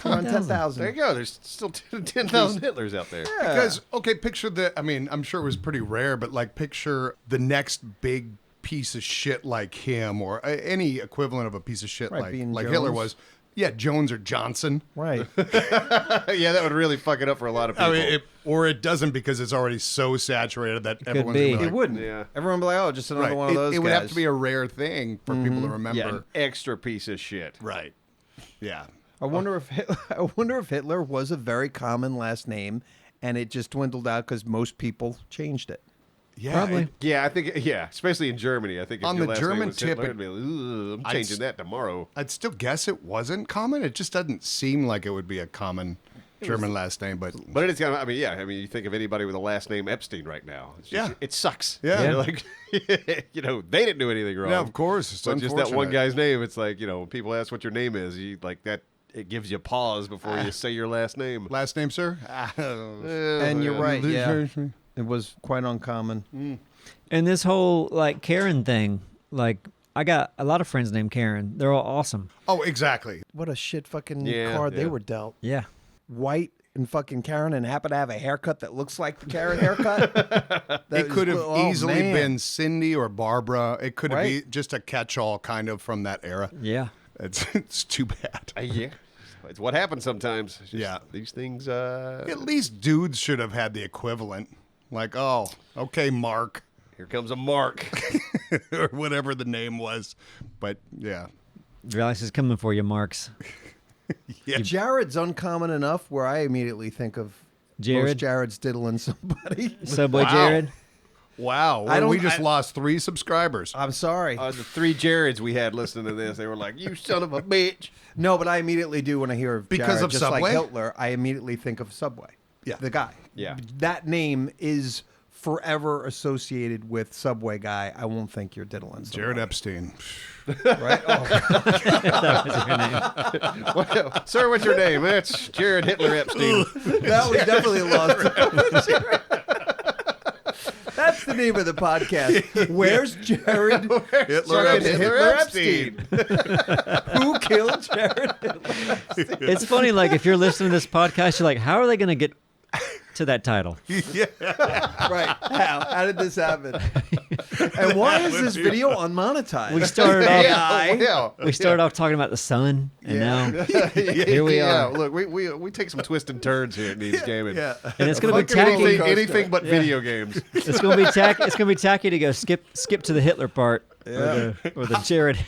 Around 10,000. There you go. There's still 10,000 Hitlers out there. Because, okay, picture I'm sure it was pretty rare, but like picture the next big piece of shit like him or any equivalent of a piece of shit Right, being like Hitler Jones. was. Yeah, Jones or Johnson. Right. Yeah, that would really fuck it up for a lot of people. Or it doesn't because it's already so saturated that everyone's be. gonna be It like, wouldn't. Yeah. Everyone would be like, oh, just another right. one of those It guys. would have to be a rare thing for people to remember. Yeah, an extra piece of shit. Right. Yeah. I wonder if Hitler was a very common last name, and it just dwindled out because most people changed it. Yeah. Probably. Yeah, I think, especially in Germany. I think if On your the last German name was tip, Hitler, it- it'd be like, "Ooh, I'm changing that tomorrow. I'd still guess it wasn't common. It just doesn't seem like it would be a common German last name, but But it is kind of, you think of anybody with a last name Epstein right now. It's just, Yeah. It sucks. Yeah. You're like, they didn't do anything wrong. yeah, of course. It's But just that one unfortunate. guy's name, it's like, when people ask what your name is, you like that. It gives you pause before you say your last name. Last name, sir? And you're right, yeah. It was quite uncommon. And this whole like Karen thing, like I got a lot of friends named Karen. They're all awesome. Oh, exactly. What a shit fucking Yeah, card they yeah. were dealt. Yeah. White and fucking Karen and happen to have a haircut that looks like the Karen haircut. It could have easily man. been Cindy or Barbara. It could have Right? been just a catch-all kind of from that era. Yeah. It's too bad. Yeah. It's what happens sometimes. It's just Yeah. These things. At least dudes should have had the equivalent. Like, oh, okay, Mark. Here comes a Mark. Or whatever the name was. But, yeah. Realize is coming for you, Marks. Yeah. Jared's uncommon enough where I immediately think of Jared? most Jared's diddling somebody. Subway Wow. Jared. Wow. I don't- We just I- lost 3 subscribers. I'm sorry. The 3 Jareds we had listening to this, they were like, "You son of a bitch." No, but I immediately do when I hear of Because Jared, of just Subway? like Hitler, I immediately think of Subway. Yeah. The guy. Yeah. That name is forever associated with Subway guy. I won't think you're diddling somebody. Jared Epstein. Right? Oh, That was your name. Well, sir, what's your name? It's Jared Hitler Epstein. that was definitely lost. That's the name of the podcast. Where's Jared? Hitler Fucking Epstein. Hitler Epstein. Who killed Jared Hitler? It's funny, like, if you're listening to this podcast, you're like, how are they going to get to that title? Right. How did this happen? And why is this video unmonetized? We started off. Yeah. We started off talking about the sun, and now Here we are. Look, we take some twists and turns here at Neebs Gaming. Yeah. and it's going to be Fucking tacky. Anything but video games. It's going to be tacky. It's going to be tacky to go skip to the Hitler part or the Jared.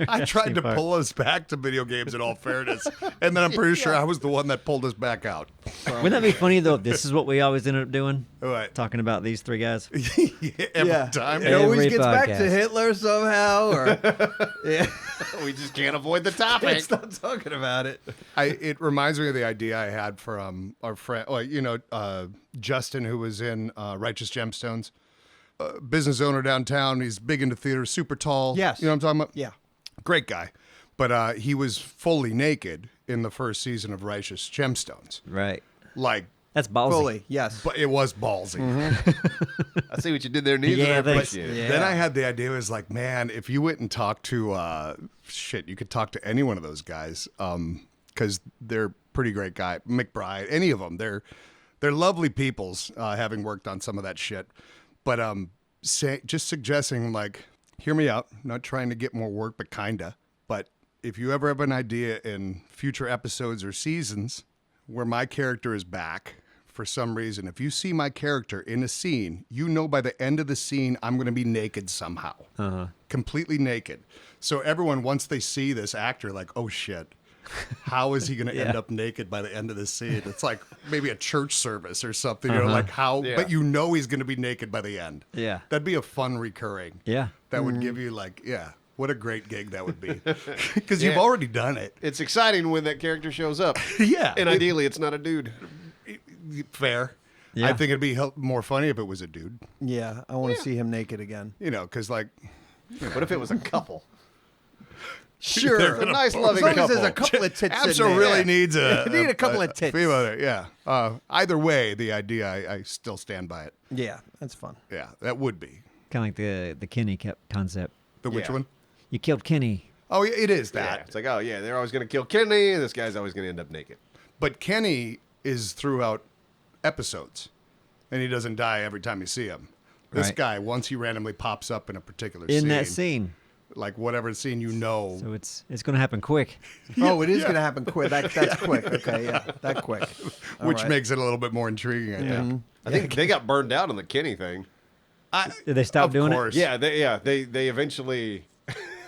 I tried to part. pull us back to video games in all fairness. And then I'm pretty sure I was the one that pulled us back out. Wouldn't that be funny though? If this is what we always ended up doing, What? talking about these 3 guys. Every Yeah. time. It always Every gets back to podcast. Hitler somehow, or yeah, We just can't avoid the topic. stop talking about it. It reminds me of the idea I had for our friend, Justin, who was in Righteous Gemstones. Business owner downtown. He's big into theater, super tall. Yes. You know what I'm talking about? Yeah. Great guy. But he was fully naked in the first season of Righteous Gemstones. Right. Like, That's ballsy. Fully, yes. but it was ballsy. I see what you did there, Neebs. Yeah, and I thanks. appreciate it. Yeah. Then I had the idea, it was like, man, if you went and talked to, you could talk to any one of those guys, because they're pretty great guy. McBride, any of them, they're lovely peoples, having worked on some of that shit. But just suggesting, like, hear me out. Not trying to get more work, but kinda. But if you ever have an idea in future episodes or seasons where my character is back for some reason, if you see my character in a scene, you know by the end of the scene I'm going to be naked somehow, completely naked. So everyone, once they see this actor, like, oh shit. How is he going to end up naked by the end of the scene? It's like maybe a church service or something. You know, like how, Yeah. but you know he's going to be naked by the end. Yeah. That'd be a fun recurring. Yeah. That would give you like, yeah, what a great gig that would be. Because you've Yeah. already done it. It's exciting when that character shows up. Yeah. And ideally, it's not a dude. Fair. Yeah. I think it'd be more funny if it was a dude, Yeah, I want to see him naked again. you know, because like, What if it was a couple? Sure. They're A nice, As loving long as couple. there's a couple of tits in Abso there. really needs a, You need a couple of tits. female there. Yeah. Either way, the idea, I still stand by it. Yeah, that's fun. Yeah, that would be. Kind of like the Kenny concept. The which Yeah. one? You killed Kenny. Oh, yeah, it is Yeah, that. it's like, oh yeah, they're always going to kill Kenny, and this guy's always going to end up naked. But Kenny is throughout episodes, and he doesn't die every time you see him. This Right. guy, once he randomly pops up in a particular In scene, that scene. like whatever scene you know, So it's going to happen quick. Oh, it is going to happen quick. That's quick. Okay, yeah, that quick. All which right. makes it a little bit more intriguing, I think. I think they got burned out on the Kenny thing. Did they stop Of doing course. Yeah, they eventually.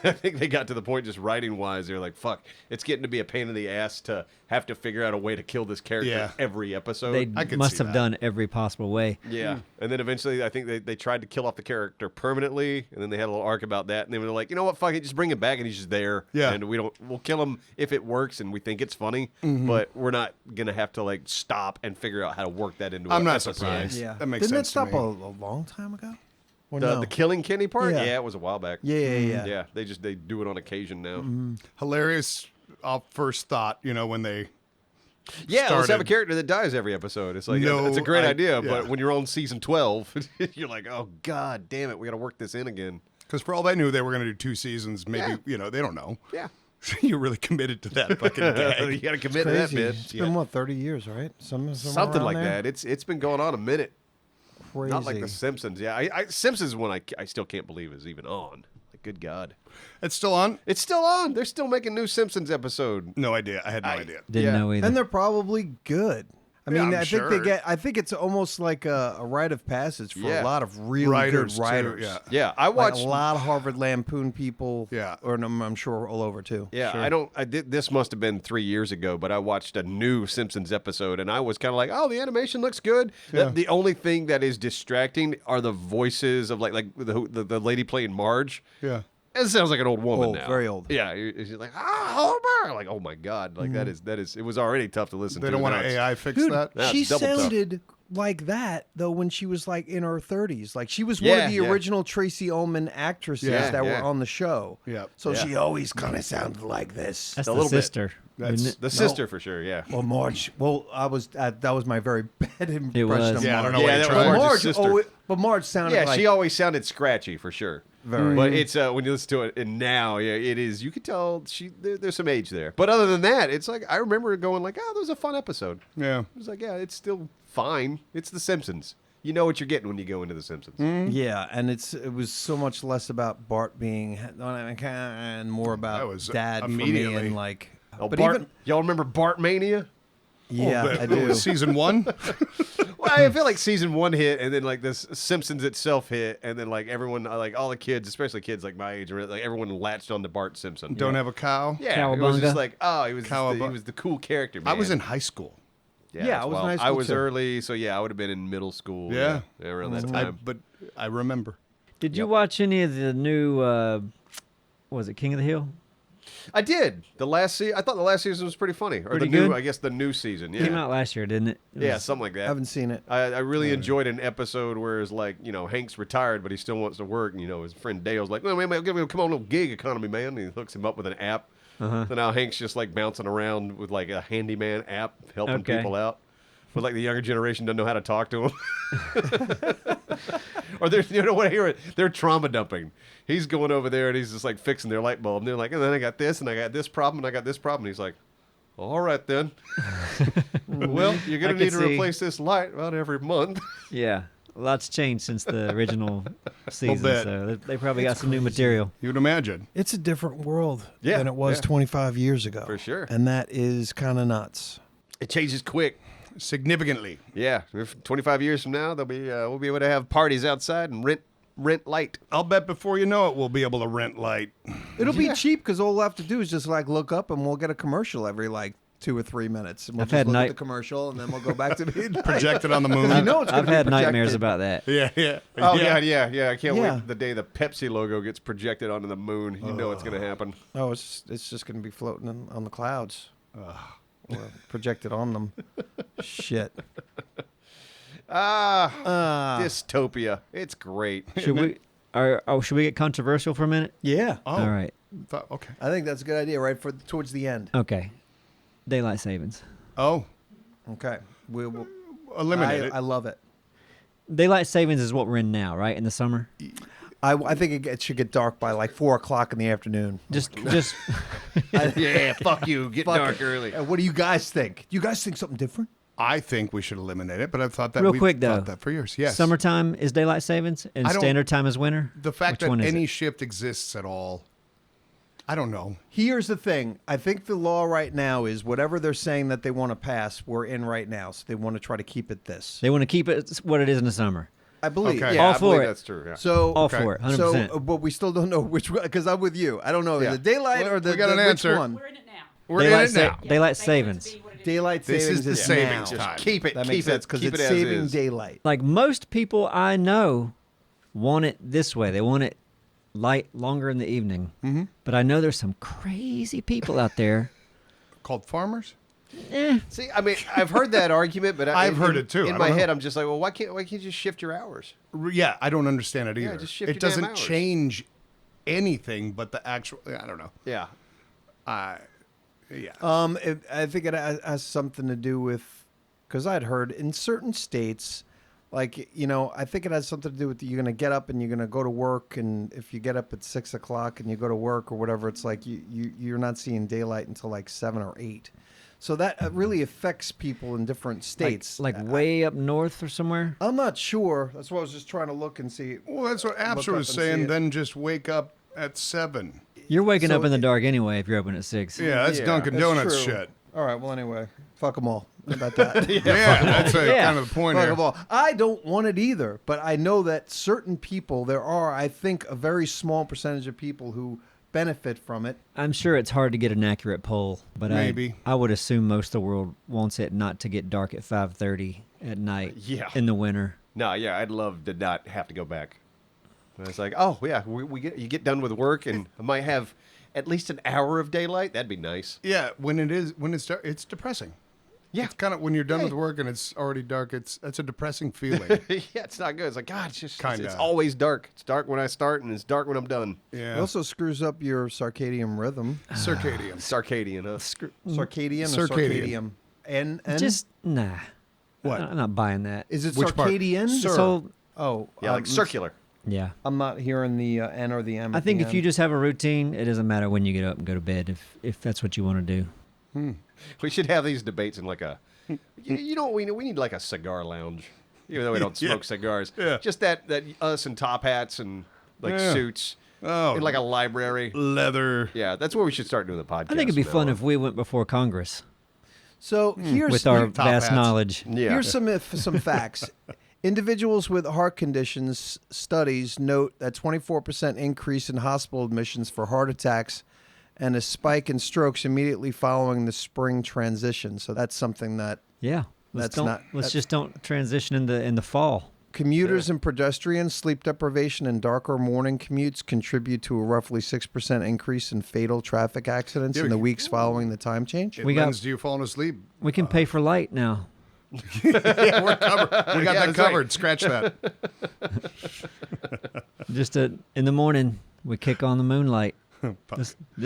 I think they got to the point just writing wise. They're like, "Fuck, it's getting to be a pain in the ass to have to figure out a way to kill this character Yeah. every episode." They I could must see have that. done every possible way. Yeah, and then eventually, I think they tried to kill off the character permanently, and then they had a little arc about that, and they were like, "You know what? Fuck it, just bring him back, and he's just there. Yeah. and we'll kill him if it works, and we think it's funny, but we're not gonna have to like stop and figure out how to work that into. I'm an not episode. surprised. Yeah, That makes Didn't sense it stop to a me. long time ago? Or The, no? the killing Kenny part, Yeah. yeah, it was a while back. Yeah. Yeah, they do it on occasion now. Hilarious off first thought, you know, when they Yeah, let's have a started. character that dies every episode. It's like No, it's a great I- idea, yeah. but when you're on season 12, you're like, oh god damn it, we got to work this in again. Because for all they knew, they were going to do 2 seasons. Maybe, they don't know. Yeah. You're really committed to that fucking gag. You got to commit to that, Crazy. man. It's been what, 30 years, right? Somewhere Something around like there? that. It's been going on a minute. Crazy. Not like The Simpsons. Yeah, Simpsons is one I still can't believe is even on. Like, good God. It's still on? It's still on. They're still making new Simpsons episode. No idea. I had no idea. Didn't know either. And they're probably good. I mean, I'm I think sure. I think it's almost like a rite of passage for Yeah. a lot of really Writers, good too, writers. yeah. Yeah, I Like watched. a lot of Harvard Lampoon people. Yeah. Or I'm sure all over too. Yeah, Sure. I did. This must have been 3 years ago, but I watched a new Simpsons episode, and I was kind of like, "Oh, the animation looks good." Yeah. The only thing that is distracting are the voices of like the lady playing Marge. Yeah. It sounds like an old woman Old, now. very old. Yeah, she's like, Homer! Like, oh my God, like that is. It was already tough to listen to. They don't want Now to it's- AI fix Dude, that? That's she double tough. sounded like that though when she was like in her 30s. Like she was one of the Yeah. original Tracy Ullman actresses Yeah, that yeah. were on the show. Yeah. So Yeah. she always kind of sounded like this. That's a the little bit. sister. That's- isn't it? The sister for sure. Yeah. Well, Marge. Well, that was my very bad impression It was. of Yeah, I Marge. don't know what Yeah, you're that was trying. Marge's Marge, sister. but Marge sounded Yeah, like she always sounded scratchy for sure. Very. But it's when you listen to it, and now, yeah, it is. You can tell there's some age there. But other than that, it's like I remember going like, "Oh, that was a fun episode." Yeah. It was like, yeah, it's still fine. It's The Simpsons. You know what you're getting when you go into The Simpsons. Yeah, and it was so much less about Bart being and more That about was Dad for me immediately. and like. Oh, but Bart, even y'all remember Bart Mania? yeah, But I it do. was season 1? Well, I feel like season 1 hit, and then like this Simpsons itself hit, and then like everyone, like all the kids, especially kids like my age, like everyone latched on to Bart Simpson. Don't have a cow? Yeah, it was Cowabunga. just like, oh, he was he Cowabunga. was the cool character. Man. I was in high school. Yeah, I was in high I school, was too. early, so yeah, I would have been in middle school. Yeah. around that I, time. but I remember. Did you watch any of the new, what was it, King of the Hill? I did the last season. I thought the last season was pretty funny, or Pretty the new, good? I guess the new season. Yeah, Came out last year, didn't it? It yeah, was- something like I that. haven't seen it. I really enjoyed an episode where it's like, Hank's retired, but he still wants to work. And, his friend Dale's like, well, man, come on, little gig economy, man. And he hooks him up with an app. So now Hank's just like bouncing around with like a handyman app helping Okay. people out. But like the younger generation doesn't know how to talk to him. Or they're trauma dumping. He's going over there and he's just like fixing their light bulb. And they're like, and then I got this and I got this problem and I got this problem. And he's like, all right then. Well, you're I going to could need to see- replace this light about every month. Yeah. A lot's changed since the original season, bit. so they probably got some new material. You'd imagine. It's a different world Yeah, than it was yeah. 25 years ago. For sure. And that is kind of nuts. It changes quick. Significantly. Yeah, if 25 years from now, we'll be able to have parties outside and rent light. I'll bet before you know it, we'll be able to rent light. It'll be cheap because all we'll have to do is just like look up and we'll get a commercial every like 2 or 3 minutes. And we'll I've just had look at night- the commercial and then we'll go back to the Projected on the moon. You know it's gonna I've be had nightmares projected. about that. Yeah, yeah. Oh yeah, yeah. I can't Yeah. wait the day the Pepsi logo gets projected onto the moon. You know it's going to happen. Oh, it's just going to be floating on the clouds. Or projected on them. Shit. Dystopia. It's great. Should we get controversial for a minute? Yeah. Oh, All right. Okay. I think that's a good idea, right? Towards the end. Okay. Daylight savings. Oh, Okay. We'll eliminate it. I love it. Daylight savings is what we're in now, right? In the summer. I think it should get dark by like 4 o'clock in the afternoon. Just Yeah, fuck you. Get Fuck dark it. early. What do you guys think? Do you guys think something different? I think we should eliminate it, but I've thought that Real we've quick, though. thought that for years. Yes. summertime is daylight savings and I don't- standard time is winter. The fact Which that one is any it? shift exists at all, I don't know. Here's the thing. I think the law right now is whatever they're saying that they want to pass, we're in right now. So they want to try to keep it this. They want to keep it what it is in the summer. I believe. Okay. Yeah. All I for believe it. that's true. Yeah. So All Okay. for it, 100%. So, but we still don't know which one, because I'm with you. I don't know. Yeah. The daylight Well, or the we got an which answer. one? We're in it now. We're daylight in it now. daylight savings. Daylight This savings is the is savings now. time. Keep it. That keep makes sense because keep it's it as saving is. daylight. Like most people I know want it this way. They want it light longer in the evening. Mm-hmm. But I know there's some crazy people out there. Called farmers? See, I mean, I've heard that argument, but I've heard it too. I In don't my know. head, I'm just like, well, why can't you just shift your hours? Yeah, I don't understand it either. just shift it your damn doesn't hours. change anything but the actual. I don't know. Yeah. Yeah. I think it has something to do with because I'd heard in certain states Like, you know, I think it has something to do with you're going to get up and you're going to go to work. And if you get up at 6 o'clock and you go to work or whatever, it's like you're not seeing daylight until like 7 or 8. So that really affects people in different states. Like way up north or somewhere? I'm not sure. That's why I was just trying to look and see. Well, that's what Look Apps up was and saying. see it. Then just wake up at 7. You're waking So up in the dark anyway if you're open at 6. Yeah, that's Yeah, Dunkin' That's Donuts true. shit. All right. Well, anyway, fuck them all. How about that? Yeah, that's kind of the point Fuck here. 'em all. I don't want it either, but I know that certain people, there are, I think, a very small percentage of people who benefit from it. I'm sure it's hard to get an accurate poll, but Maybe. I would assume most of the world wants it not to get dark at 5:30 at night Yeah. in the winter. No, yeah, I'd love to not have to go back. And it's like, oh yeah, you get done with work, and I might have at least an hour of daylight. That'd be nice. Yeah, when it's dark, it's depressing. Yeah. It's kind of when you're done with work and it's already dark. That's a depressing feeling. Yeah, it's not good. It's like, God, it's just it's Kinda. always dark. It's dark when I start, and it's dark when I'm done. Yeah, It also screws up your circadian rhythm. circadian. Circadian, huh? Circadian or Circadian. circadium? And Just nah. What? I'm not buying that. is it Which part? circadian? This whole- Oh, Yeah, like circular. yeah. I'm not hearing the N or the M. I at think the if you end. just have a routine, it doesn't matter when you get up and go to bed if that's what you want to do. We should have these debates in like a, you know what we need? We need like a cigar lounge, even though we don't smoke cigars. Yeah. Just that us in top hats and like Yeah. suits Oh, in like a library. leather. Yeah, that's where we should start doing the podcast. I think it'd be from fun now if we went before Congress So here's with our top vast hats. knowledge. on. Yeah. Here's some facts. Individuals with heart conditions studies note that 24% increase in hospital admissions for heart attacks and a spike in strokes immediately following the spring transition. So that's something that Yeah. That's Let's not- that's- just don't transition in the fall. commuters and pedestrians, sleep deprivation, and darker morning commutes contribute to a roughly 6% increase in fatal traffic accidents in the weeks following the time change. It We got- lends to you falling asleep. We can pay for light now. Yeah, we're covered. We got that that's covered. right. Scratch that. Just in the morning, we kick on the moonlight. I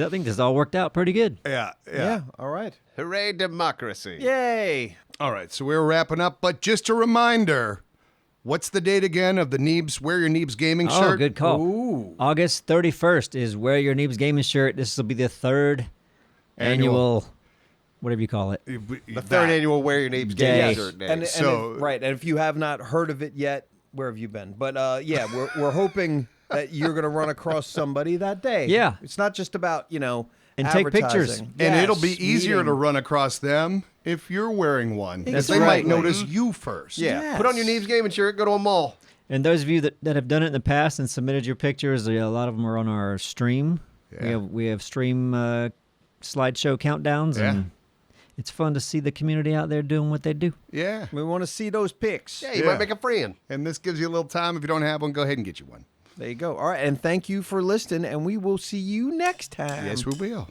think this all worked out pretty good. Yeah. Yeah. All right. Hooray, democracy. Yay. All right, so we're wrapping up, but just a reminder, what's the date again of the Neebs, Wear Your Neebs Gaming Oh, shirt? good call. Ooh. August 31st is Wear Your Neebs Gaming shirt. This will be the third annual whatever you call it. The third annual Wear Your Neebs Day. Gaming Shirt Day. And So- right, and if you have not heard of it yet, where have you been? But yeah, we're hoping that you're going to run across somebody that day. Yeah. It's not just about, And take pictures. advertising. And Yes, it'll be easier meeting. to run across them if you're wearing one. Because they Exactly. might notice you first. yeah, Yes. put on your Neebs Gaming Shirt, go to a mall. And those of you that have done it in the past and submitted your pictures, a lot of them are on our stream. Yeah. We have stream slideshow countdowns, Yeah. and it's fun to see the community out there doing what they do. Yeah. We want to see those pics. Yeah, you Yeah. might make a friend. And this gives you a little time. If you don't have one, go ahead and get you one. There you go. All right, and thank you for listening, and we will see you next time. Yes, we will.